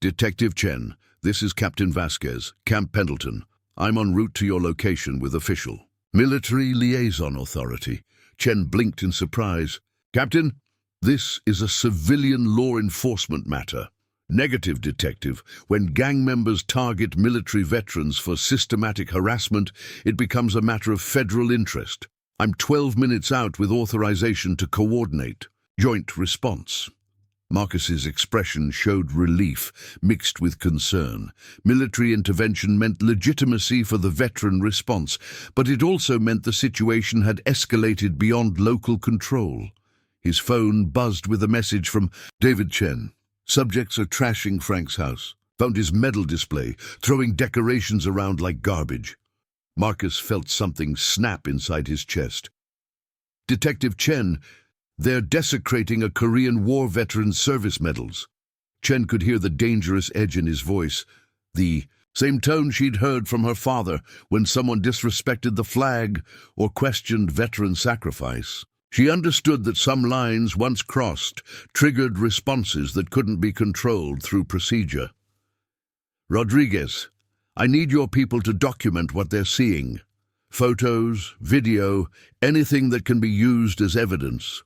"Detective Chen, this is Captain Vasquez, Camp Pendleton. I'm en route to your location with official military liaison authority." Chen blinked in surprise. "Captain, this is a civilian law enforcement matter." "Negative, Detective. When gang members target military veterans for systematic harassment, it becomes a matter of federal interest. I'm 12 minutes out with authorization to coordinate. Joint response." Marcus's expression showed relief, mixed with concern. Military intervention meant legitimacy for the veteran response, but it also meant the situation had escalated beyond local control. His phone buzzed with a message from David Chen. Subjects are trashing Frank's house. Found his medal display, throwing decorations around like garbage. Marcus felt something snap inside his chest. Detective Chen, they're desecrating a Korean War veteran's service medals. Chen could hear the dangerous edge in his voice, the same tone she'd heard from her father when someone disrespected the flag or questioned veteran sacrifice. She understood that some lines, once crossed, triggered responses that couldn't be controlled through procedure. Rodriguez, I need your people to document what they're seeing. Photos, video, anything that can be used as evidence.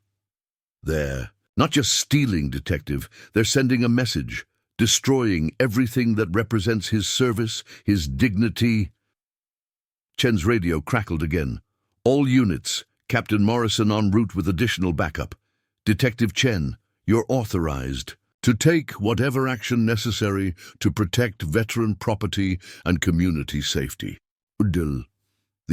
They're not just stealing, Detective, they're sending a message, destroying everything that represents his service, his dignity. Chen's radio crackled again. All units, Captain Morrison en route with additional backup. Detective Chen, you're authorized to take whatever action necessary to protect veteran property and community safety. The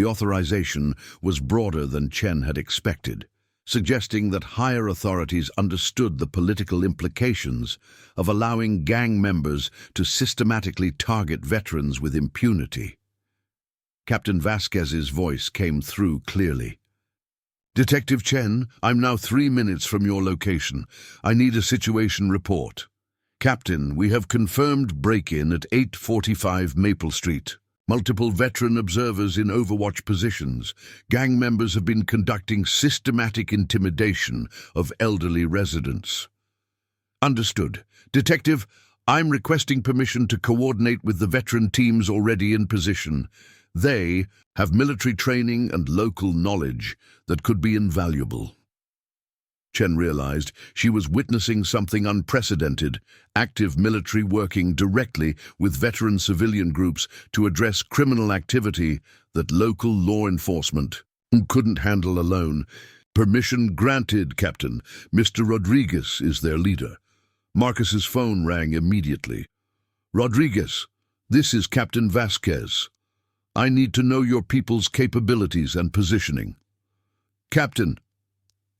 authorization was broader than Chen had expected, suggesting that higher authorities understood the political implications of allowing gang members to systematically target veterans with impunity. Captain Vasquez's voice came through clearly. Detective Chen, I'm now 3 minutes from your location. I need a situation report. Captain, we have confirmed break-in at 845 Maple Street. Multiple veteran observers in overwatch positions. Gang members have been conducting systematic intimidation of elderly residents. Understood. Detective, I'm requesting permission to coordinate with the veteran teams already in position. They have military training and local knowledge that could be invaluable. Chen realized she was witnessing something unprecedented, active military working directly with veteran civilian groups to address criminal activity that local law enforcement couldn't handle alone. Permission granted, Captain. Mr. Rodriguez is their leader. Marcus's phone rang immediately. Rodriguez, this is Captain Vasquez. I need to know your people's capabilities and positioning. Captain,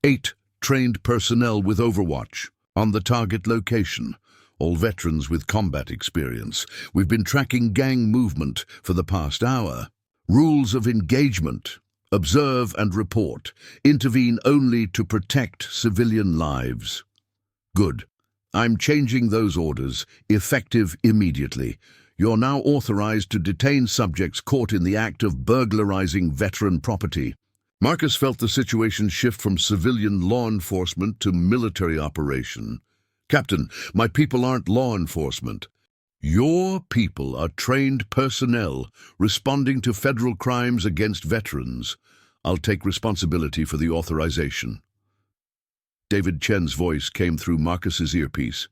8 trained personnel with Overwatch on the target location, all veterans with combat experience. We've been tracking gang movement for the past hour. Rules of engagement: observe and report. Intervene only to protect civilian lives. Good. I'm changing those orders, effective immediately. You're now authorized to detain subjects caught in the act of burglarizing veteran property. Marcus felt the situation shift from civilian law enforcement to military operation. Captain, my people aren't law enforcement. Your people are trained personnel responding to federal crimes against veterans. I'll take responsibility for the authorization. David Chen's voice came through Marcus's earpiece.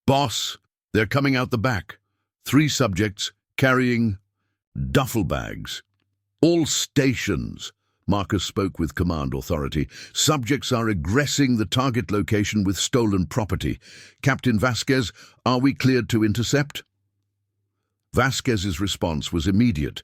Boss, they're coming out the back. 3 subjects carrying duffel bags. All stations. Marcus spoke with command authority. Subjects are aggressing the target location with stolen property. Captain Vasquez, are we cleared to intercept? Vasquez's response was immediate.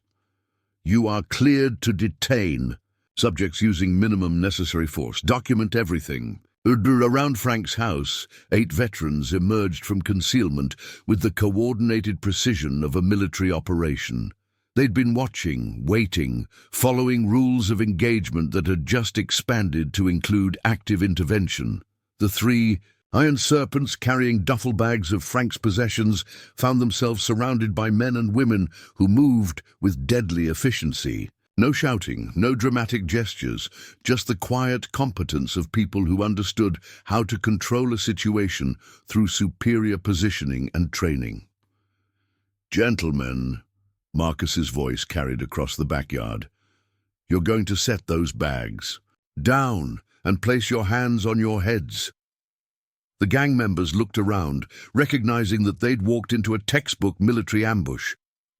You are cleared to detain. Subjects using minimum necessary force. Document everything. Around Frank's house, 8 veterans emerged from concealment with the coordinated precision of a military operation. They'd been watching, waiting, following rules of engagement that had just expanded to include active intervention. The 3 Iron Serpents carrying duffel bags of Frank's possessions found themselves surrounded by men and women who moved with deadly efficiency. No shouting, no dramatic gestures, just the quiet competence of people who understood how to control a situation through superior positioning and training. Gentlemen, Marcus's voice carried across the backyard, you're going to set those bags down and place your hands on your heads. The gang members looked around, recognizing that they'd walked into a textbook military ambush.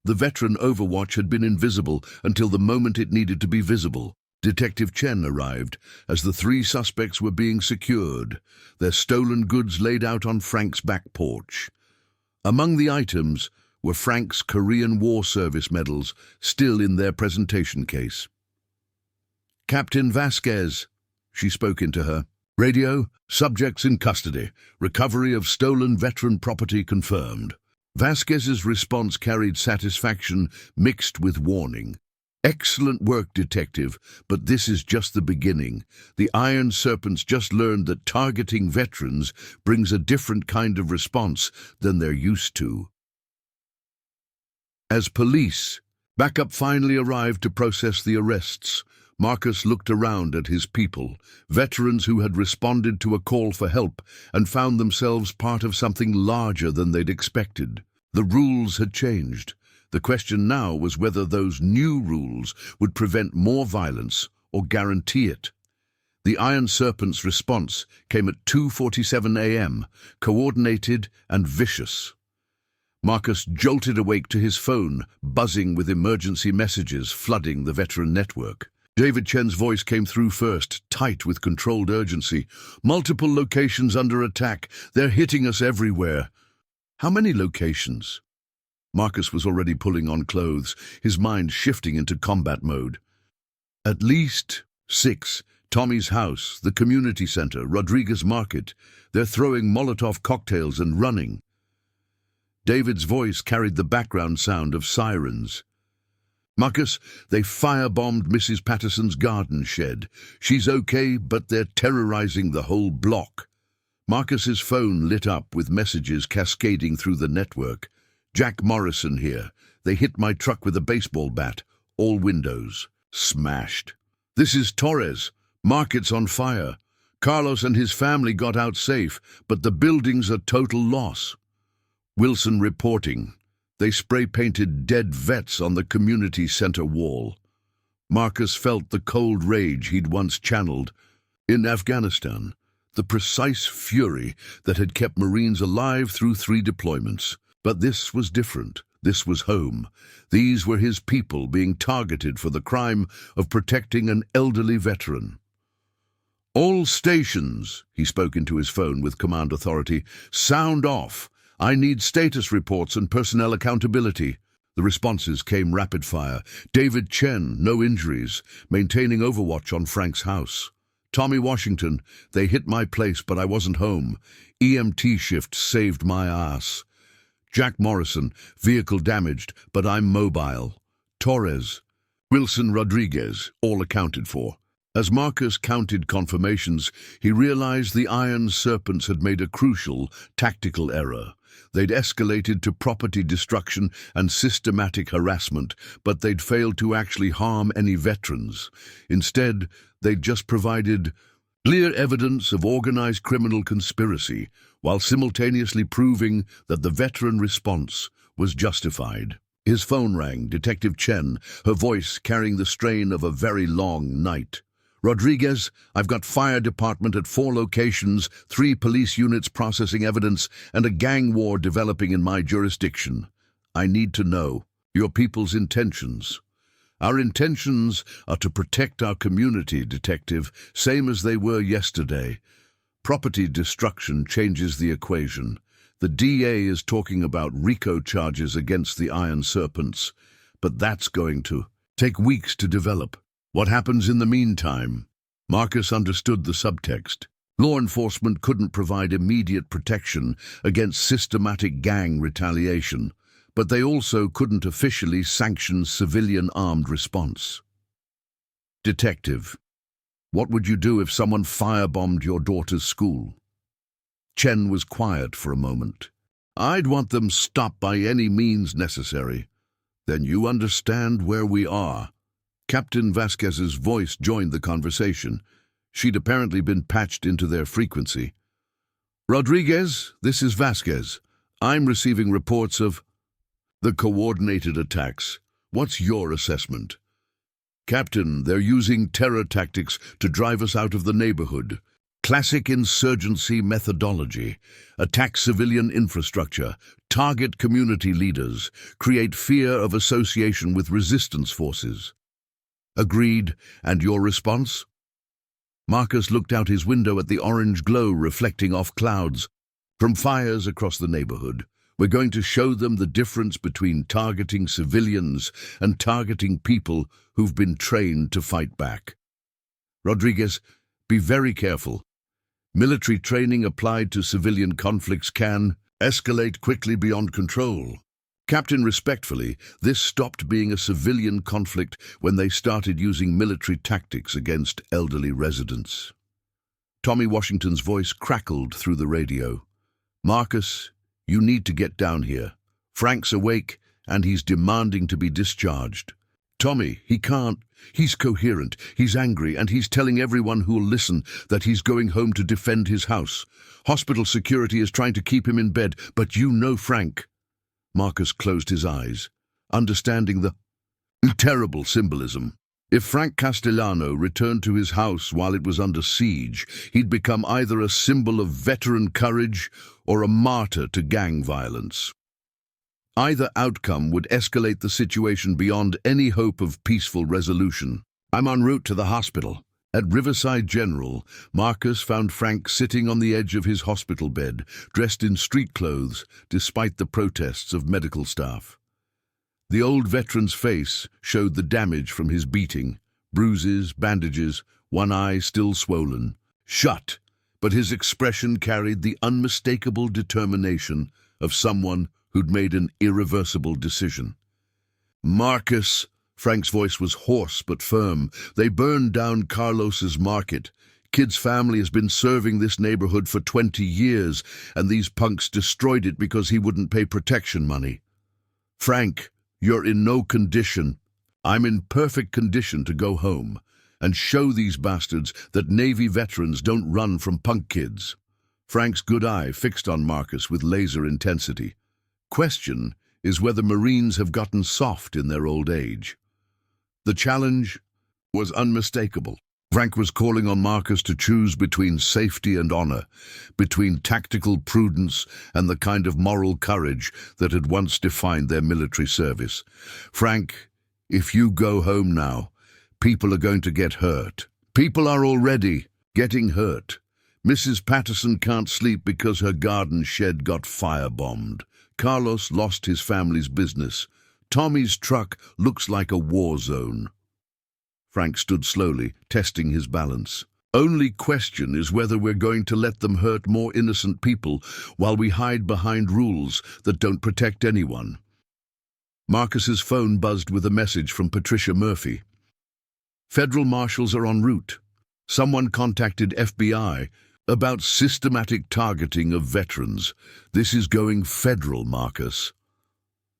The veteran Overwatch had been invisible until the moment it needed to be visible. Detective Chen arrived as the three suspects were being secured, their stolen goods laid out on Frank's back porch. Among the items were Frank's Korean War Service medals still in their presentation case. "Captain Vasquez," she spoke into her. "Radio, subjects in custody. Recovery of stolen veteran property confirmed." Vasquez's response carried satisfaction mixed with warning. "Excellent work, Detective, but this is just the beginning. The Iron Serpents just learned that targeting veterans brings a different kind of response than they're used to." As police, backup finally arrived to process the arrests. Marcus looked around at his people, veterans who had responded to a call for help and found themselves part of something larger than they'd expected. The rules had changed. The question now was whether those new rules would prevent more violence or guarantee it. The Iron Serpent's response came at 2:47 a.m., coordinated and vicious. Marcus jolted awake to his phone, buzzing with emergency messages flooding the veteran network. David Chen's voice came through first, tight with controlled urgency. "Multiple locations under attack. They're hitting us everywhere." "How many locations?" Marcus was already pulling on clothes, his mind shifting into combat mode. "At least 6. Tommy's house, the community center, Rodriguez Market. They're throwing Molotov cocktails and running." David's voice carried the background sound of sirens. "Marcus, they firebombed Mrs. Patterson's garden shed. She's okay, but they're terrorizing the whole block." Marcus's phone lit up with messages cascading through the network. "Jack Morrison here. They hit my truck with a baseball bat. All windows smashed." "This is Torres. Market's on fire. Carlos and his family got out safe, but the building's a total loss." Wilson reporting. "They spray-painted dead vets on the community center wall." Marcus felt the cold rage he'd once channeled in Afghanistan, the precise fury that had kept Marines alive through 3 deployments. But this was different. This was home. These were his people being targeted for the crime of protecting an elderly veteran. "All stations," he spoke into his phone with command authority, "sound off. I need status reports and personnel accountability." The responses came rapid fire. "David Chen, no injuries, maintaining overwatch on Frank's house." "Tommy Washington, they hit my place but I wasn't home. EMT shift saved my ass." "Jack Morrison, vehicle damaged but I'm mobile." "Torres, Wilson, Rodriguez, all accounted for." As Marcus counted confirmations, he realized the Iron Serpents had made a crucial tactical error. They'd escalated to property destruction and systematic harassment, but they'd failed to actually harm any veterans. Instead, they'd just provided clear evidence of organized criminal conspiracy, while simultaneously proving that the veteran response was justified. His phone rang, Detective Chen, her voice carrying the strain of a very long night. "Rodriguez, I've got fire department at 4 locations, 3 police units processing evidence, and a gang war developing in my jurisdiction. I need to know your people's intentions." "Our intentions are to protect our community, Detective, same as they were yesterday." Property destruction changes the equation. The DA is talking about RICO charges against the Iron Serpents, but that's going to take weeks to develop. What happens in the meantime? Marcus understood the subtext. Law enforcement couldn't provide immediate protection against systematic gang retaliation, but they also couldn't officially sanction civilian armed response. "Detective, what would you do if someone firebombed your daughter's school?" Chen was quiet for a moment. "I'd want them stopped by any means necessary." "Then you understand where we are." Captain Vasquez's voice joined the conversation. She'd apparently been patched into their frequency. "Rodriguez, this is Vasquez. I'm receiving reports of the coordinated attacks. What's your assessment?" "Captain, they're using terror tactics to drive us out of the neighborhood. Classic insurgency methodology. Attack civilian infrastructure, target community leaders, create fear of association with resistance forces." Agreed. And your response? Marcus looked out his window at the orange glow reflecting off clouds from fires across the neighborhood. We're going to show them the difference between targeting civilians and targeting people who've been trained to fight back. Rodriguez, be very careful. Military training applied to civilian conflicts can escalate quickly beyond control. Captain, respectfully, this stopped being a civilian conflict when they started using military tactics against elderly residents. Tommy Washington's voice crackled through the radio. Marcus, you need to get down here. Frank's awake and he's demanding to be discharged. Tommy, he can't. He's coherent, he's angry, and he's telling everyone who'll listen that he's going home to defend his house. Hospital security is trying to keep him in bed, but you know Frank. Marcus closed his eyes, understanding the terrible symbolism. If Frank Castellano returned to his house while it was under siege, he'd become either a symbol of veteran courage or a martyr to gang violence. Either outcome would escalate the situation beyond any hope of peaceful resolution. I'm en route to the hospital. At Riverside General, Marcus found Frank sitting on the edge of his hospital bed, dressed in street clothes, despite the protests of medical staff. The old veteran's face showed the damage from his beating, bruises, bandages, one eye still swollen, shut, but his expression carried the unmistakable determination of someone who'd made an irreversible decision. Marcus, Frank's voice was hoarse but firm. They burned down Carlos's market. Kid's family has been serving this neighborhood for 20 years, and these punks destroyed it because he wouldn't pay protection money. Frank, you're in no condition. I'm in perfect condition to go home and show these bastards that Navy veterans don't run from punk kids. Frank's good eye fixed on Marcus with laser intensity. Question is whether Marines have gotten soft in their old age. The challenge was unmistakable. Frank was calling on Marcus to choose between safety and honor, between tactical prudence and the kind of moral courage that had once defined their military service. Frank, if you go home now, people are going to get hurt. People are already getting hurt. Mrs. Patterson can't sleep because her garden shed got firebombed. Carlos lost his family's business. Tommy's truck looks like a war zone. Frank stood slowly, testing his balance. Only question is whether we're going to let them hurt more innocent people while we hide behind rules that don't protect anyone. Marcus's phone buzzed with a message from Patricia Murphy. Federal marshals are en route. Someone contacted FBI about systematic targeting of veterans. This is going federal, Marcus.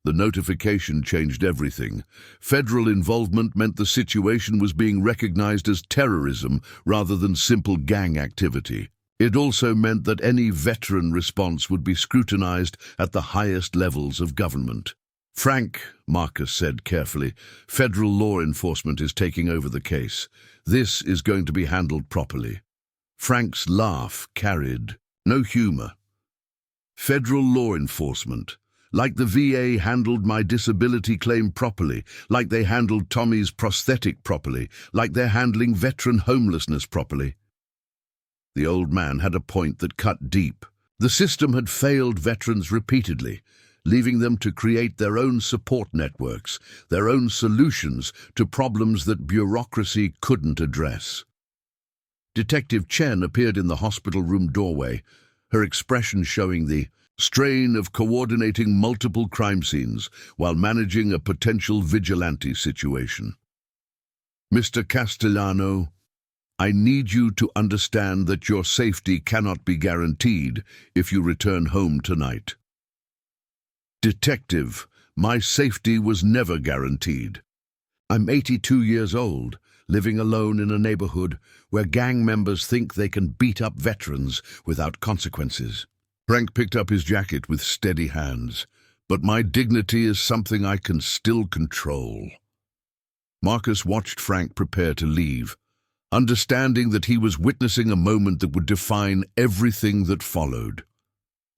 The notification changed everything. Federal involvement meant the situation was being recognized as terrorism rather than simple gang activity. It also meant that any veteran response would be scrutinized at the highest levels of government. Frank, Marcus said carefully, federal law enforcement is taking over the case. This is going to be handled properly. Frank's laugh carried no humor. Federal law enforcement, like the VA handled my disability claim properly, like they handled Tommy's prosthetic properly, like they're handling veteran homelessness properly. The old man had a point that cut deep. The system had failed veterans repeatedly, leaving them to create their own support networks, their own solutions to problems that bureaucracy couldn't address. Detective Chen appeared in the hospital room doorway, her expression showing the strain of coordinating multiple crime scenes while managing a potential vigilante situation. Mr. Castellano, I need you to understand that your safety cannot be guaranteed if you return home tonight. Detective, my safety was never guaranteed. I'm 82 years old, living alone in a neighborhood where gang members think they can beat up veterans without consequences. Frank picked up his jacket with steady hands. But my dignity is something I can still control. Marcus watched Frank prepare to leave, understanding that he was witnessing a moment that would define everything that followed.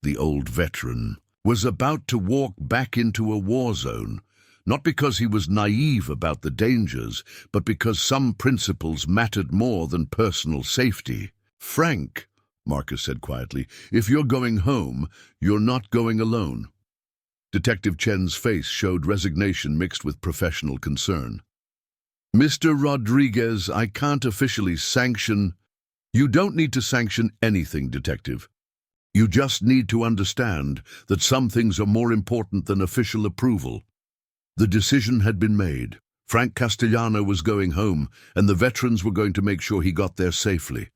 The old veteran was about to walk back into a war zone, not because he was naive about the dangers, but because some principles mattered more than personal safety. "Frank," Marcus said quietly, "if you're going home, you're not going alone." Detective Chen's face showed resignation mixed with professional concern. "Mr. Rodriguez, I can't officially sanction—" "You don't need to sanction anything, Detective. You just need to understand that some things are more important than official approval." The decision had been made. Frank Castellano was going home, and the veterans were going to make sure he got there safely.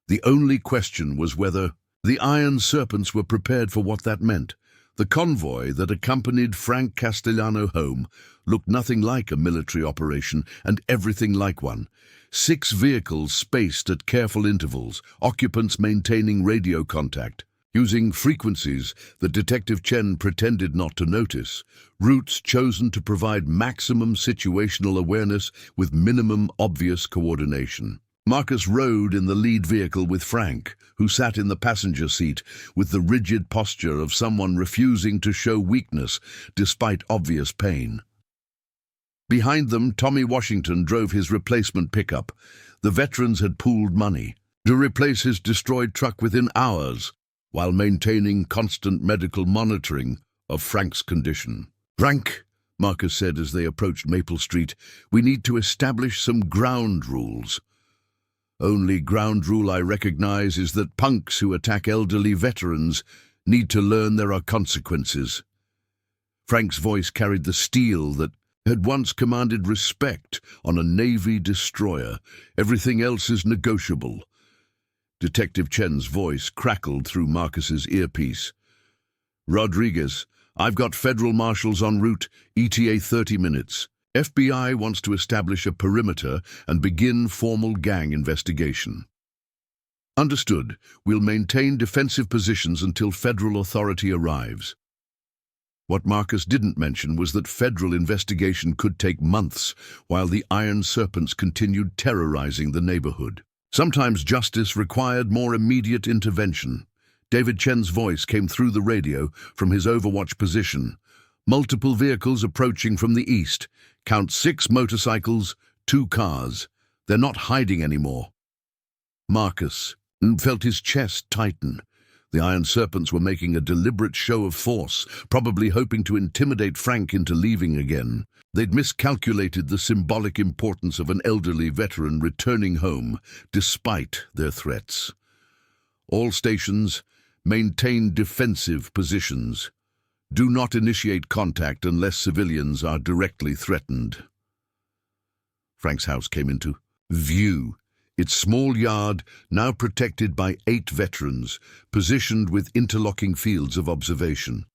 The only question was whether the Iron Serpents were prepared for what that meant. The convoy that accompanied Frank Castellano home looked nothing like a military operation and everything like one. 6 vehicles spaced at careful intervals, occupants maintaining radio contact, using frequencies that Detective Chen pretended not to notice, routes chosen to provide maximum situational awareness with minimum obvious coordination. Marcus rode in the lead vehicle with Frank, who sat in the passenger seat with the rigid posture of someone refusing to show weakness despite obvious pain. Behind them, Tommy Washington drove his replacement pickup. The veterans had pooled money to replace his destroyed truck within hours, while maintaining constant medical monitoring of Frank's condition. "Frank," Marcus said as they approached Maple Street, "we need to establish some ground rules. Only ground rule I recognize is that punks who attack elderly veterans need to learn there are consequences." Frank's voice carried the steel that had once commanded respect on a Navy destroyer. "Everything else is negotiable." Detective Chen's voice crackled through Marcus's earpiece. "Rodriguez, I've got federal marshals en route, ETA 30 minutes. FBI wants to establish a perimeter and begin formal gang investigation." "Understood. We'll maintain defensive positions until federal authority arrives." What Marcus didn't mention was that federal investigation could take months while the Iron Serpents continued terrorizing the neighborhood. Sometimes justice required more immediate intervention. David Chen's voice came through the radio from his overwatch position. "Multiple vehicles approaching from the east. Count 6 motorcycles, 2 cars. They're not hiding anymore." Marcus felt his chest tighten. The Iron Serpents were making a deliberate show of force, probably hoping to intimidate Frank into leaving again. They'd miscalculated the symbolic importance of an elderly veteran returning home, despite their threats. "All stations, maintain defensive positions. Do not initiate contact unless civilians are directly threatened." Frank's house came into view. Its small yard, now protected by 8 veterans, positioned with interlocking fields of observation.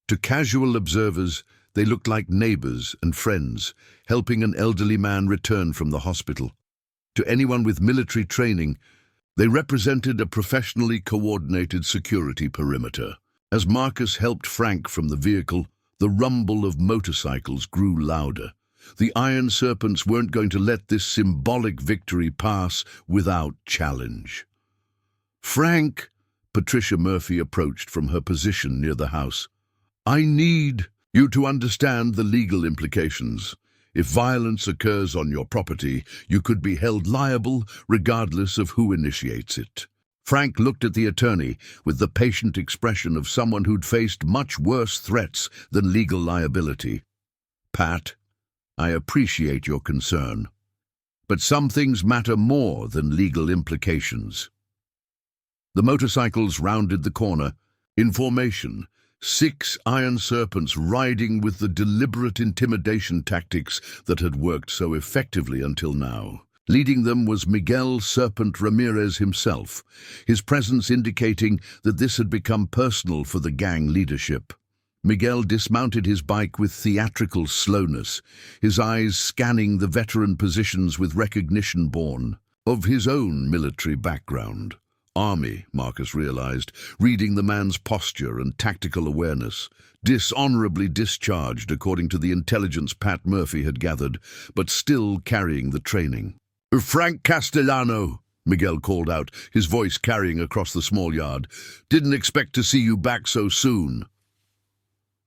To casual observers, they looked like neighbors and friends, helping an elderly man return from the hospital. To anyone with military training, they represented a professionally coordinated security perimeter. As Marcus helped Frank from the vehicle, the rumble of motorcycles grew louder. The Iron Serpents weren't going to let this symbolic victory pass without challenge. "Frank," Patricia Murphy approached from her position near the house, "I need you to understand the legal implications. If violence occurs on your property, you could be held liable regardless of who initiates it." Frank looked at the attorney with the patient expression of someone who'd faced much worse threats than legal liability. "Pat, I appreciate your concern, but some things matter more than legal implications." The motorcycles rounded the corner, in formation, 6 Iron Serpents riding with the deliberate intimidation tactics that had worked so effectively until now. Leading them was Miguel "Serpent" Ramirez himself, his presence indicating that this had become personal for the gang leadership. Miguel dismounted his bike with theatrical slowness, his eyes scanning the veteran positions with recognition born of his own military background. Army, Marcus realized, reading the man's posture and tactical awareness. Dishonorably discharged, according to the intelligence Pat Murphy had gathered, but still carrying the training. "Frank Castellano," Miguel called out, his voice carrying across the small yard. "Didn't expect to see you back so soon."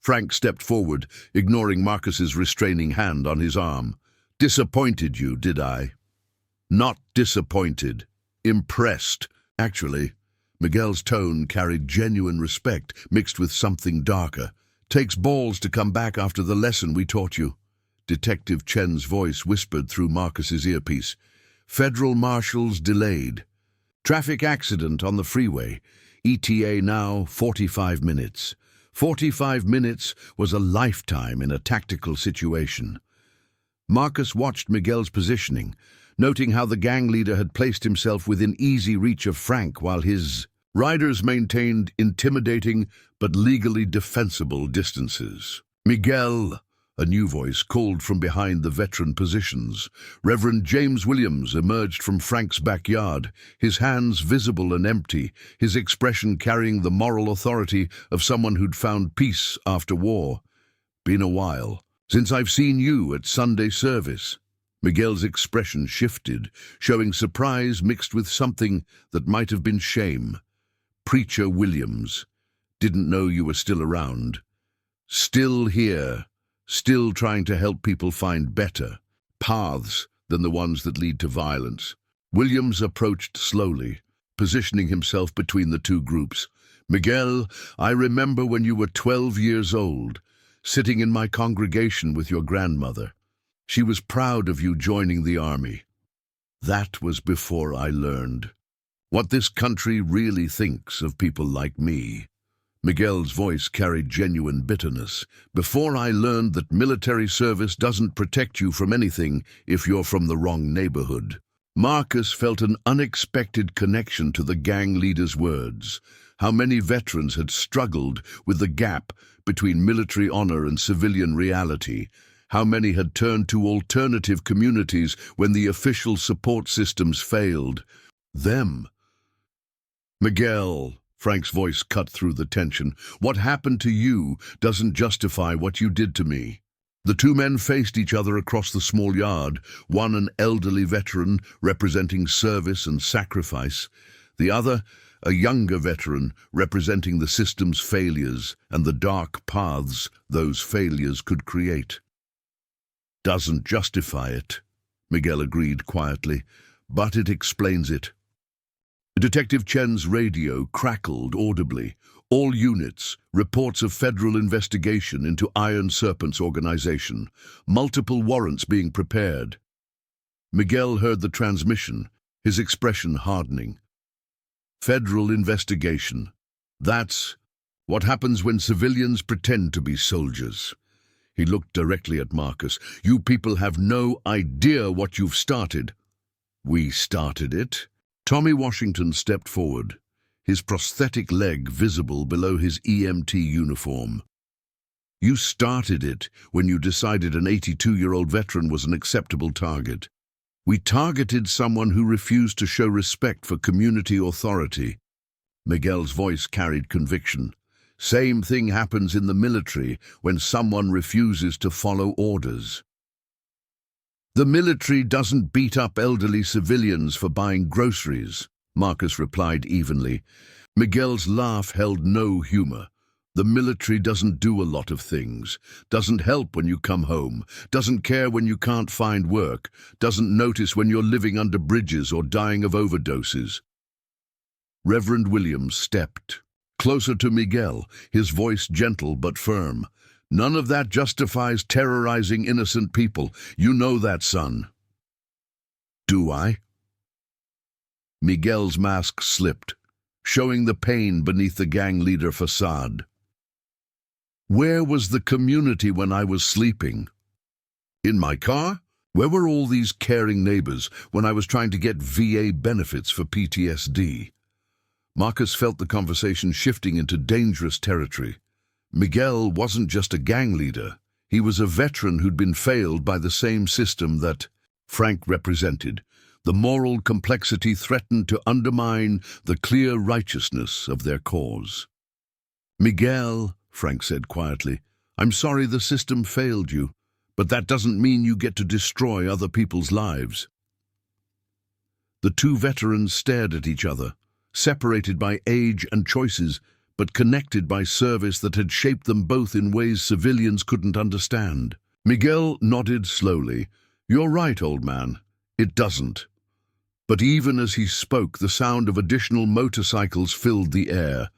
Frank stepped forward, ignoring Marcus's restraining hand on his arm. Disappointed you, did I? Not disappointed. Impressed. Actually, Miguel's tone carried genuine respect mixed with something darker. Takes balls to come back after the lesson we taught you. Detective Chen's voice whispered through Marcus's earpiece. Federal marshals delayed. Traffic accident on the freeway. ETA now 45 minutes. 45 minutes was a lifetime in a tactical situation. Marcus watched Miguel's positioning, noting how the gang leader had placed himself within easy reach of Frank while his riders maintained intimidating but legally defensible distances. Miguel, a new voice called from behind the veteran positions. Reverend James Williams emerged from Frank's backyard, his hands visible and empty, his expression carrying the moral authority of someone who'd found peace after war. Been a while since I've seen you at Sunday service. Miguel's expression shifted, showing surprise mixed with something that might have been shame. Preacher Williams. Didn't know you were still around. Still here. Still trying to help people find better paths than the ones that lead to violence. Williams approached slowly, positioning himself between the two groups. Miguel, I remember when you were 12 years old, sitting in my congregation with your grandmother. She was proud of you joining the army. That was before I learned what this country really thinks of people like me. Miguel's voice carried genuine bitterness. Before I learned that military service doesn't protect you from anything if you're from the wrong neighborhood. Marcus felt an unexpected connection to the gang leader's words. How many veterans had struggled with the gap between military honor and civilian reality. How many had turned to alternative communities when the official support systems failed. Them. Miguel, Frank's voice cut through the tension. What happened to you doesn't justify what you did to me. The two men faced each other across the small yard, one an elderly veteran representing service and sacrifice, the other a younger veteran representing the system's failures and the dark paths those failures could create. Doesn't justify it, Miguel agreed quietly, but it explains it. Detective Chen's radio crackled audibly. All units, reports of federal investigation into Iron Serpents organization, multiple warrants being prepared. Miguel heard the transmission, his expression hardening. Federal investigation. That's what happens when civilians pretend to be soldiers. He looked directly at Marcus. You people have no idea what you've started. We started it. Tommy Washington stepped forward, his prosthetic leg visible below his EMT uniform. You started it when you decided an 82-year-old veteran was an acceptable target. We targeted someone who refused to show respect for community authority. Miguel's voice carried conviction. Same thing happens in the military when someone refuses to follow orders. The military doesn't beat up elderly civilians for buying groceries, Marcus replied evenly. Miguel's laugh held no humor. The military doesn't do a lot of things, doesn't help when you come home, doesn't care when you can't find work, doesn't notice when you're living under bridges or dying of overdoses. Reverend Williams stepped closer to Miguel, his voice gentle but firm. None of that justifies terrorizing innocent people. You know that, son. Do I? Miguel's mask slipped, showing the pain beneath the gang leader facade. Where was the community when I was sleeping? In my car? Where were all these caring neighbors when I was trying to get VA benefits for PTSD? Marcus felt the conversation shifting into dangerous territory. Miguel wasn't just a gang leader. He was a veteran who'd been failed by the same system that Frank represented. The moral complexity threatened to undermine the clear righteousness of their cause. Miguel, Frank said quietly, I'm sorry the system failed you, but that doesn't mean you get to destroy other people's lives. The two veterans stared at each other, separated by age and choices, but connected by service that had shaped them both in ways civilians couldn't understand. Miguel nodded slowly. "You're right, old man. It doesn't." But even as he spoke, the sound of additional motorcycles filled the air.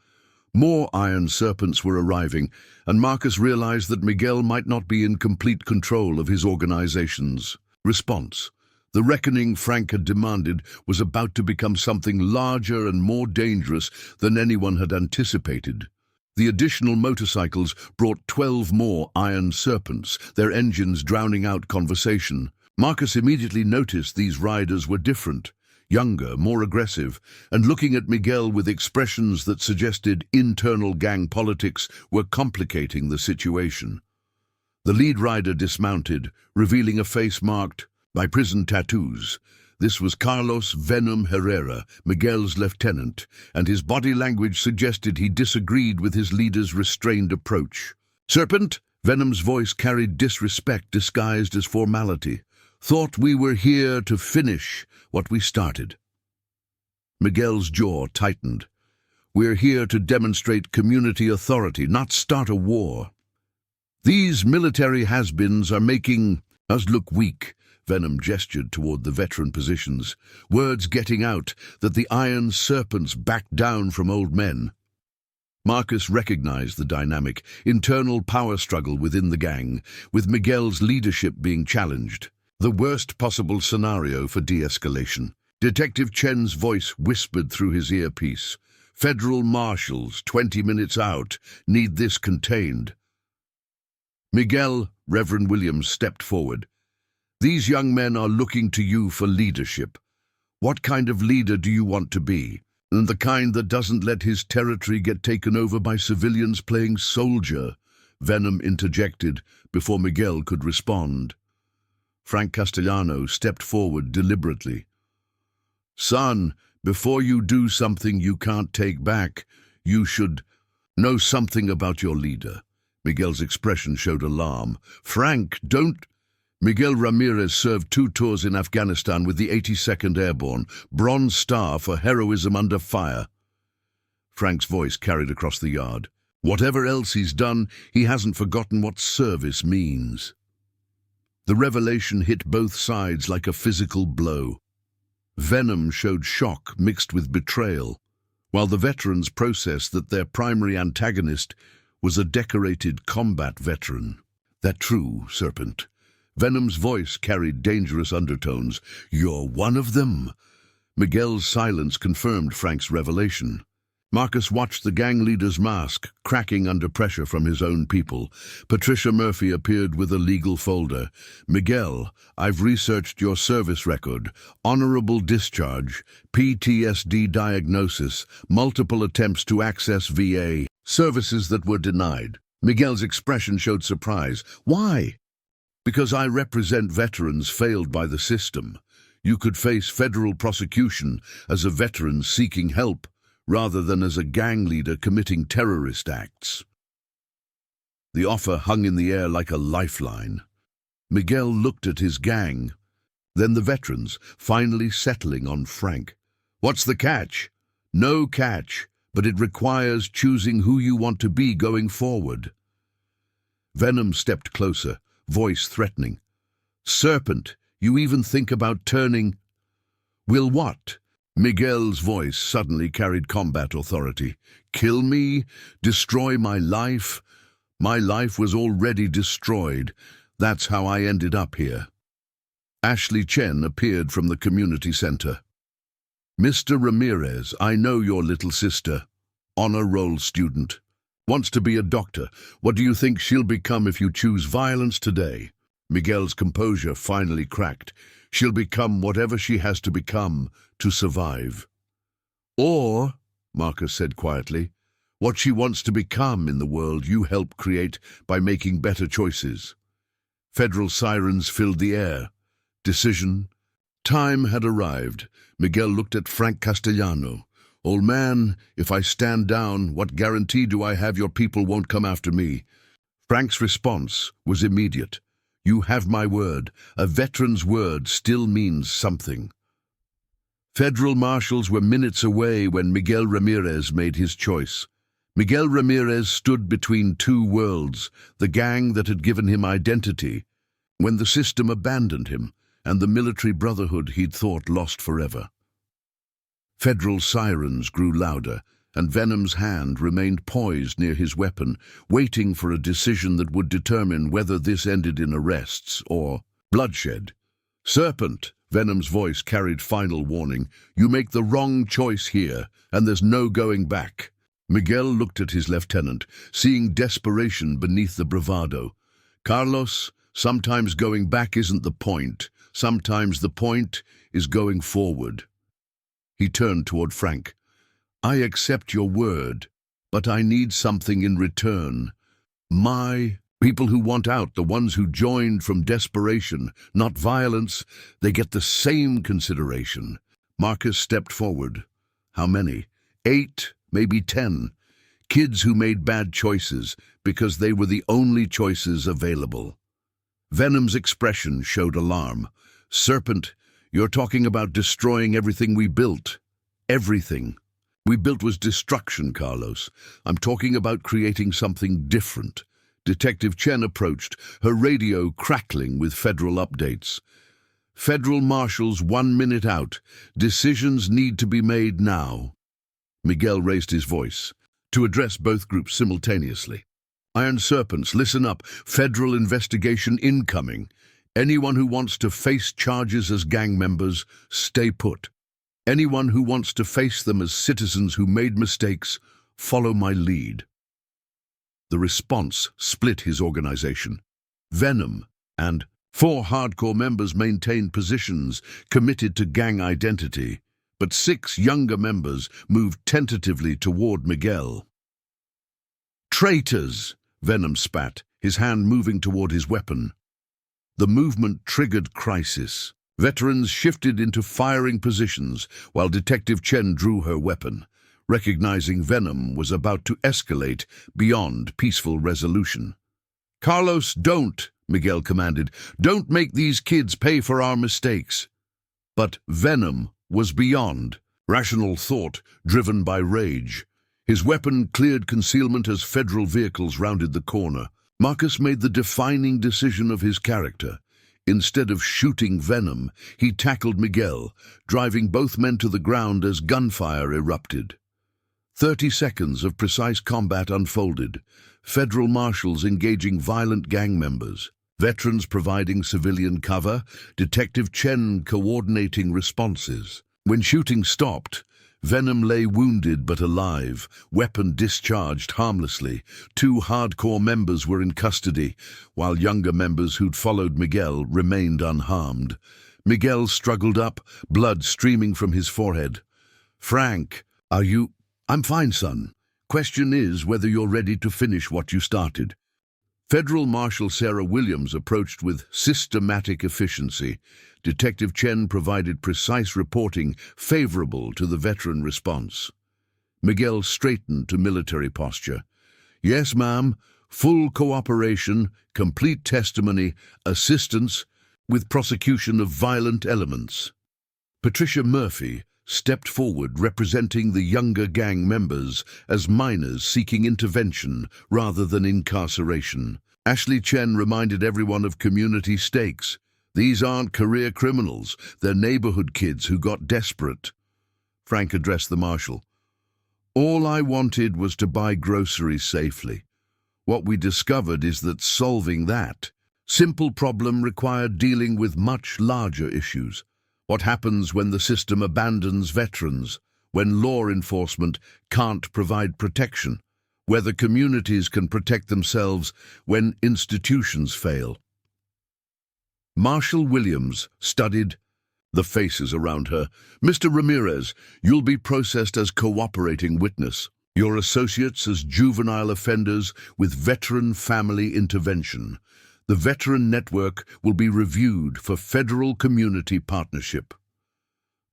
More Iron Serpents were arriving, and Marcus realized that Miguel might not be in complete control of his organization's response. The reckoning Frank had demanded was about to become something larger and more dangerous than anyone had anticipated. The additional motorcycles brought 12 more Iron Serpents, their engines drowning out conversation. Marcus immediately noticed these riders were different. Younger, more aggressive, and looking at Miguel with expressions that suggested internal gang politics were complicating the situation. The lead rider dismounted, revealing a face marked by prison tattoos. This was Carlos "Venom" Herrera, Miguel's lieutenant, and his body language suggested he disagreed with his leader's restrained approach. "Serpent?" Venom's voice carried disrespect disguised as formality. "Thought we were here to finish what we started." Miguel's jaw tightened. "We're here to demonstrate community authority, not start a war. These military has-beens are making us look weak." Venom gestured toward the veteran positions, words getting out that the Iron Serpents backed down from old men. Marcus recognized the dynamic, internal power struggle within the gang, with Miguel's leadership being challenged. The worst possible scenario for de-escalation. Detective Chen's voice whispered through his earpiece. "Federal marshals, 20 minutes out, need this contained." Miguel, Reverend Williams, stepped forward. "These young men are looking to you for leadership. What kind of leader do you want to be? And the kind that doesn't let his territory get taken over by civilians playing soldier," Venom interjected before Miguel could respond. Frank Castellano stepped forward deliberately. "Son, before you do something you can't take back, you should know something about your leader." Miguel's expression showed alarm. "Frank, don't—" Miguel Ramirez served 2 tours in Afghanistan with the 82nd Airborne, Bronze Star for heroism under fire. Frank's voice carried across the yard. "Whatever else he's done, he hasn't forgotten what service means." The revelation hit both sides like a physical blow. Venom showed shock mixed with betrayal, while the veterans processed that their primary antagonist was a decorated combat veteran. "That true, Serpent?" Venom's voice carried dangerous undertones. "You're one of them." Miguel's silence confirmed Frank's revelation. Marcus watched the gang leader's mask cracking under pressure from his own people. Patricia Murphy appeared with a legal folder. "Miguel, I've researched your service record. Honorable discharge, PTSD diagnosis, multiple attempts to access VA, services that were denied." Miguel's expression showed surprise. "Why?" "Because I represent veterans failed by the system. You could face federal prosecution as a veteran seeking help, rather than as a gang leader committing terrorist acts." The offer hung in the air like a lifeline. Miguel looked at his gang, then the veterans, finally settling on Frank. "What's the catch?" "No catch, but it requires choosing who you want to be going forward." Venom stepped closer, voice threatening. "Serpent, you even think about turning—" "Will what?" Miguel's voice suddenly carried combat authority. "Kill me? Destroy my life? My life was already destroyed. That's how I ended up here." Ashley Chen appeared from the community center. "Mr. Ramirez, I know your little sister. Honor roll student. Wants to be a doctor. What do you think she'll become if you choose violence today?" Miguel's composure finally cracked. "She'll become whatever she has to become to survive." "Or," Marcus said quietly, "what she wants to become in the world you help create by making better choices." Federal sirens filled the air. Decision. Time had arrived. Miguel looked at Frank Castellano. "Old man, if I stand down, what guarantee do I have your people won't come after me?" Frank's response was immediate. "You have my word. A veteran's word still means something." Federal marshals were minutes away when Miguel Ramirez made his choice. Miguel Ramirez stood between two worlds, the gang that had given him identity, when the system abandoned him, and the military brotherhood he'd thought lost forever. Federal sirens grew louder, and Venom's hand remained poised near his weapon, waiting for a decision that would determine whether this ended in arrests or bloodshed. "Serpent," Venom's voice carried final warning, "you make the wrong choice here, and there's no going back." Miguel looked at his lieutenant, seeing desperation beneath the bravado. "Carlos, sometimes going back isn't the point. Sometimes the point is going forward." He turned toward Frank. "I accept your word, but I need something in return. My people who want out, the ones who joined from desperation, not violence, they get the same consideration." Marcus stepped forward. "How many? 8, maybe 10. Kids who made bad choices because they were the only choices available." Venom's expression showed alarm. "Serpent, you're talking about destroying everything we built. Everything we built was destruction, Carlos. I'm talking about creating something different." Detective Chen approached, her radio crackling with federal updates. "Federal marshals 1 minute out. Decisions need to be made now." Miguel raised his voice to address both groups simultaneously. "Iron Serpents, listen up. Federal investigation incoming. Anyone who wants to face charges as gang members, stay put. Anyone who wants to face them as citizens who made mistakes, follow my lead." The response split his organization. Venom and 4 hardcore members maintained positions committed to gang identity, but 6 younger members moved tentatively toward Miguel. "Traitors!" Venom spat, his hand moving toward his weapon. The movement triggered crisis. Veterans shifted into firing positions while Detective Chen drew her weapon, recognizing Venom was about to escalate beyond peaceful resolution. "Carlos, don't!" Miguel commanded. "Don't make these kids pay for our mistakes." But Venom was beyond rational thought, driven by rage. His weapon cleared concealment as federal vehicles rounded the corner. Marcus made the defining decision of his character. Instead of shooting Venom, he tackled Miguel, driving both men to the ground as gunfire erupted. 30 seconds of precise combat unfolded, federal marshals engaging violent gang members, veterans providing civilian cover, Detective Chen coordinating responses. When shooting stopped, Venom lay wounded but alive, weapon discharged harmlessly. 2 hardcore members were in custody, while younger members who'd followed Miguel remained unharmed. Miguel struggled up, blood streaming from his forehead. "Frank, are you—" "I'm fine, son. Question is whether you're ready to finish what you started." Federal Marshal Sarah Williams approached with systematic efficiency. Detective Chen provided precise reporting favorable to the veteran response. Miguel straightened to military posture. "Yes, ma'am. Full cooperation, complete testimony, assistance with prosecution of violent elements." Patricia Murphy stepped forward, representing the younger gang members as minors seeking intervention rather than incarceration. Ashley Chen reminded everyone of community stakes. "These aren't career criminals, they're neighborhood kids who got desperate." Frank addressed the marshal. "All I wanted was to buy groceries safely. What we discovered is that solving that simple problem required dealing with much larger issues. What happens when the system abandons veterans, when law enforcement can't provide protection, whether communities can protect themselves when institutions fail?" Marshal Williams studied the faces around her. "Mr. Ramirez, you'll be processed as cooperating witness. Your associates as juvenile offenders with veteran family intervention. The veteran network will be reviewed for federal community partnership."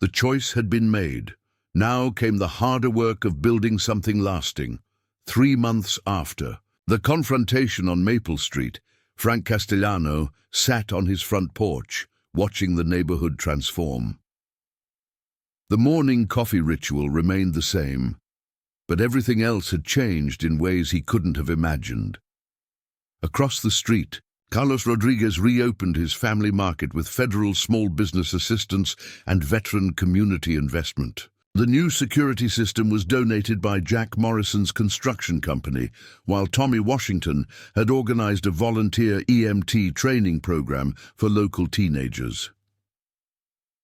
The choice had been made. Now came the harder work of building something lasting. 3 months after the confrontation on Maple Street, Frank Castellano sat on his front porch, watching the neighborhood transform. The morning coffee ritual remained the same. But everything else had changed in ways he couldn't have imagined. Across the street, Carlos Rodriguez reopened his family market with federal small business assistance and veteran community investment. The new security system was donated by Jack Morrison's construction company, while Tommy Washington had organized a volunteer EMT training program for local teenagers.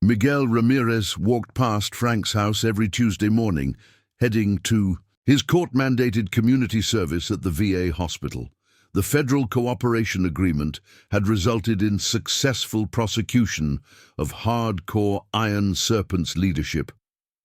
Miguel Ramirez walked past Frank's house every Tuesday morning, heading to his court-mandated community service at the VA hospital. The federal cooperation agreement had resulted in successful prosecution of hardcore Iron Serpents leadership,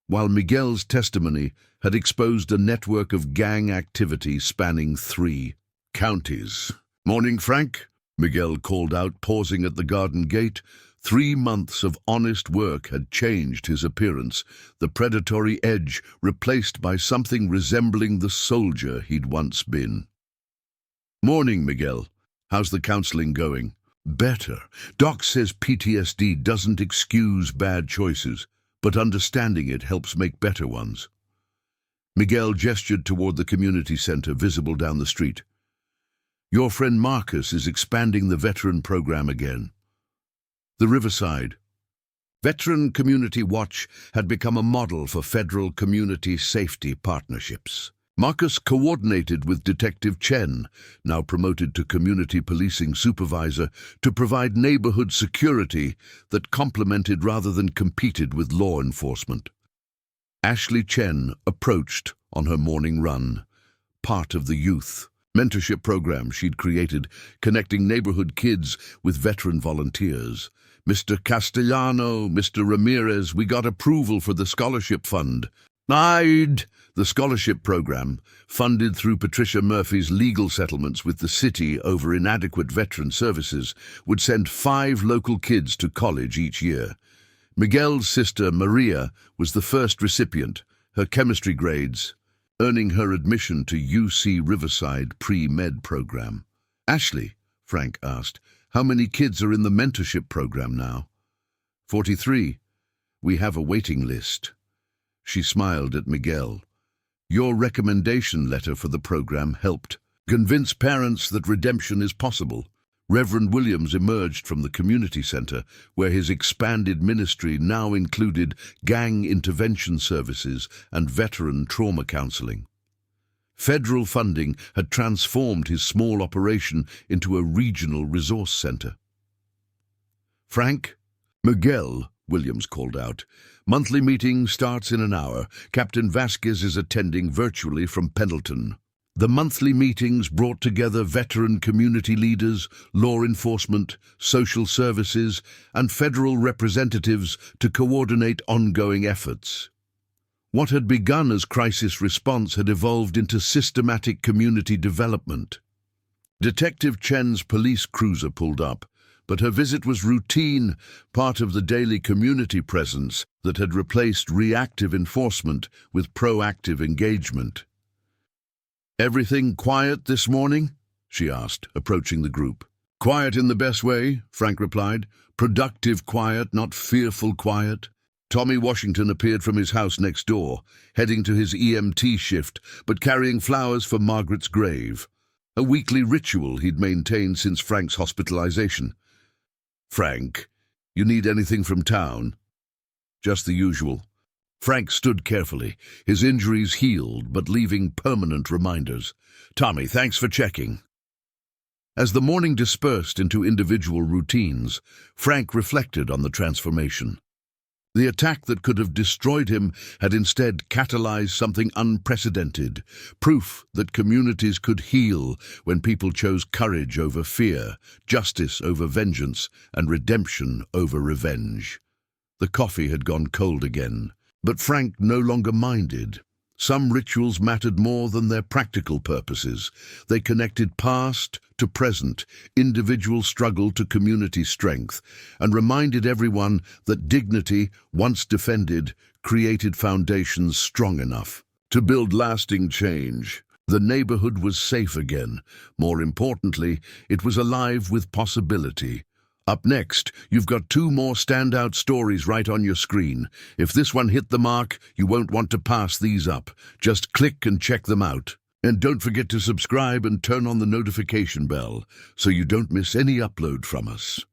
while Miguel's testimony had exposed a network of gang activity spanning 3 counties. "Morning, Frank," Miguel called out, pausing at the garden gate. 3 months of honest work had changed his appearance, the predatory edge replaced by something resembling the soldier he'd once been. "Morning, Miguel. How's the counseling going?" "Better. Doc says PTSD doesn't excuse bad choices, but understanding it helps make better ones." Miguel gestured toward the community center visible down the street. "Your friend Marcus is expanding the veteran program again." The Riverside Veteran Community Watch had become a model for federal community safety partnerships. Marcus coordinated with Detective Chen, now promoted to community policing supervisor, to provide neighborhood security that complemented rather than competed with law enforcement. Ashley Chen approached on her morning run, part of the youth mentorship program she'd created, connecting neighborhood kids with veteran volunteers. "Mr. Castellano, Mr. Ramirez, we got approval for the scholarship fund." The scholarship program, funded through Patricia Murphy's legal settlements with the city over inadequate veteran services, would send 5 local kids to college each year. Miguel's sister, Maria, was the first recipient, her chemistry grades earning her admission to UC Riverside pre-med program. "Ashley," Frank asked, "how many kids are in the mentorship program now?" 43. "We have a waiting list." She smiled at Miguel. "Your recommendation letter for the program helped convince parents that redemption is possible." Reverend Williams emerged from the community center, where his expanded ministry now included gang intervention services and veteran trauma counseling. Federal funding had transformed his small operation into a regional resource center. "Frank?" "Miguel," Williams called out. "Monthly meeting starts in an hour. Captain Vasquez is attending virtually from Pendleton." The monthly meetings brought together veteran community leaders, law enforcement, social services, and federal representatives to coordinate ongoing efforts. What had begun as crisis response had evolved into systematic community development. Detective Chen's police cruiser pulled up, but her visit was routine, part of the daily community presence that had replaced reactive enforcement with proactive engagement. "Everything quiet this morning?" she asked, approaching the group. "Quiet in the best way," Frank replied. "Productive quiet, not fearful quiet." Tommy Washington appeared from his house next door, heading to his EMT shift, but carrying flowers for Margaret's grave, a weekly ritual he'd maintained since Frank's hospitalization. "Frank, you need anything from town?" "Just the usual." Frank stood carefully, his injuries healed but leaving permanent reminders. "Tommy, thanks for checking." As the morning dispersed into individual routines, Frank reflected on the transformation. The attack that could have destroyed him had instead catalyzed something unprecedented, proof that communities could heal when people chose courage over fear, justice over vengeance, and redemption over revenge. The coffee had gone cold again. But Frank no longer minded. Some rituals mattered more than their practical purposes. They connected past to present, individual struggle to community strength, and reminded everyone that dignity, once defended, created foundations strong enough to build lasting change. The neighborhood was safe again. More importantly, it was alive with possibility. Up next, you've got two more standout stories right on your screen. If this one hit the mark, you won't want to pass these up. Just click and check them out. And don't forget to subscribe and turn on the notification bell so you don't miss any upload from us.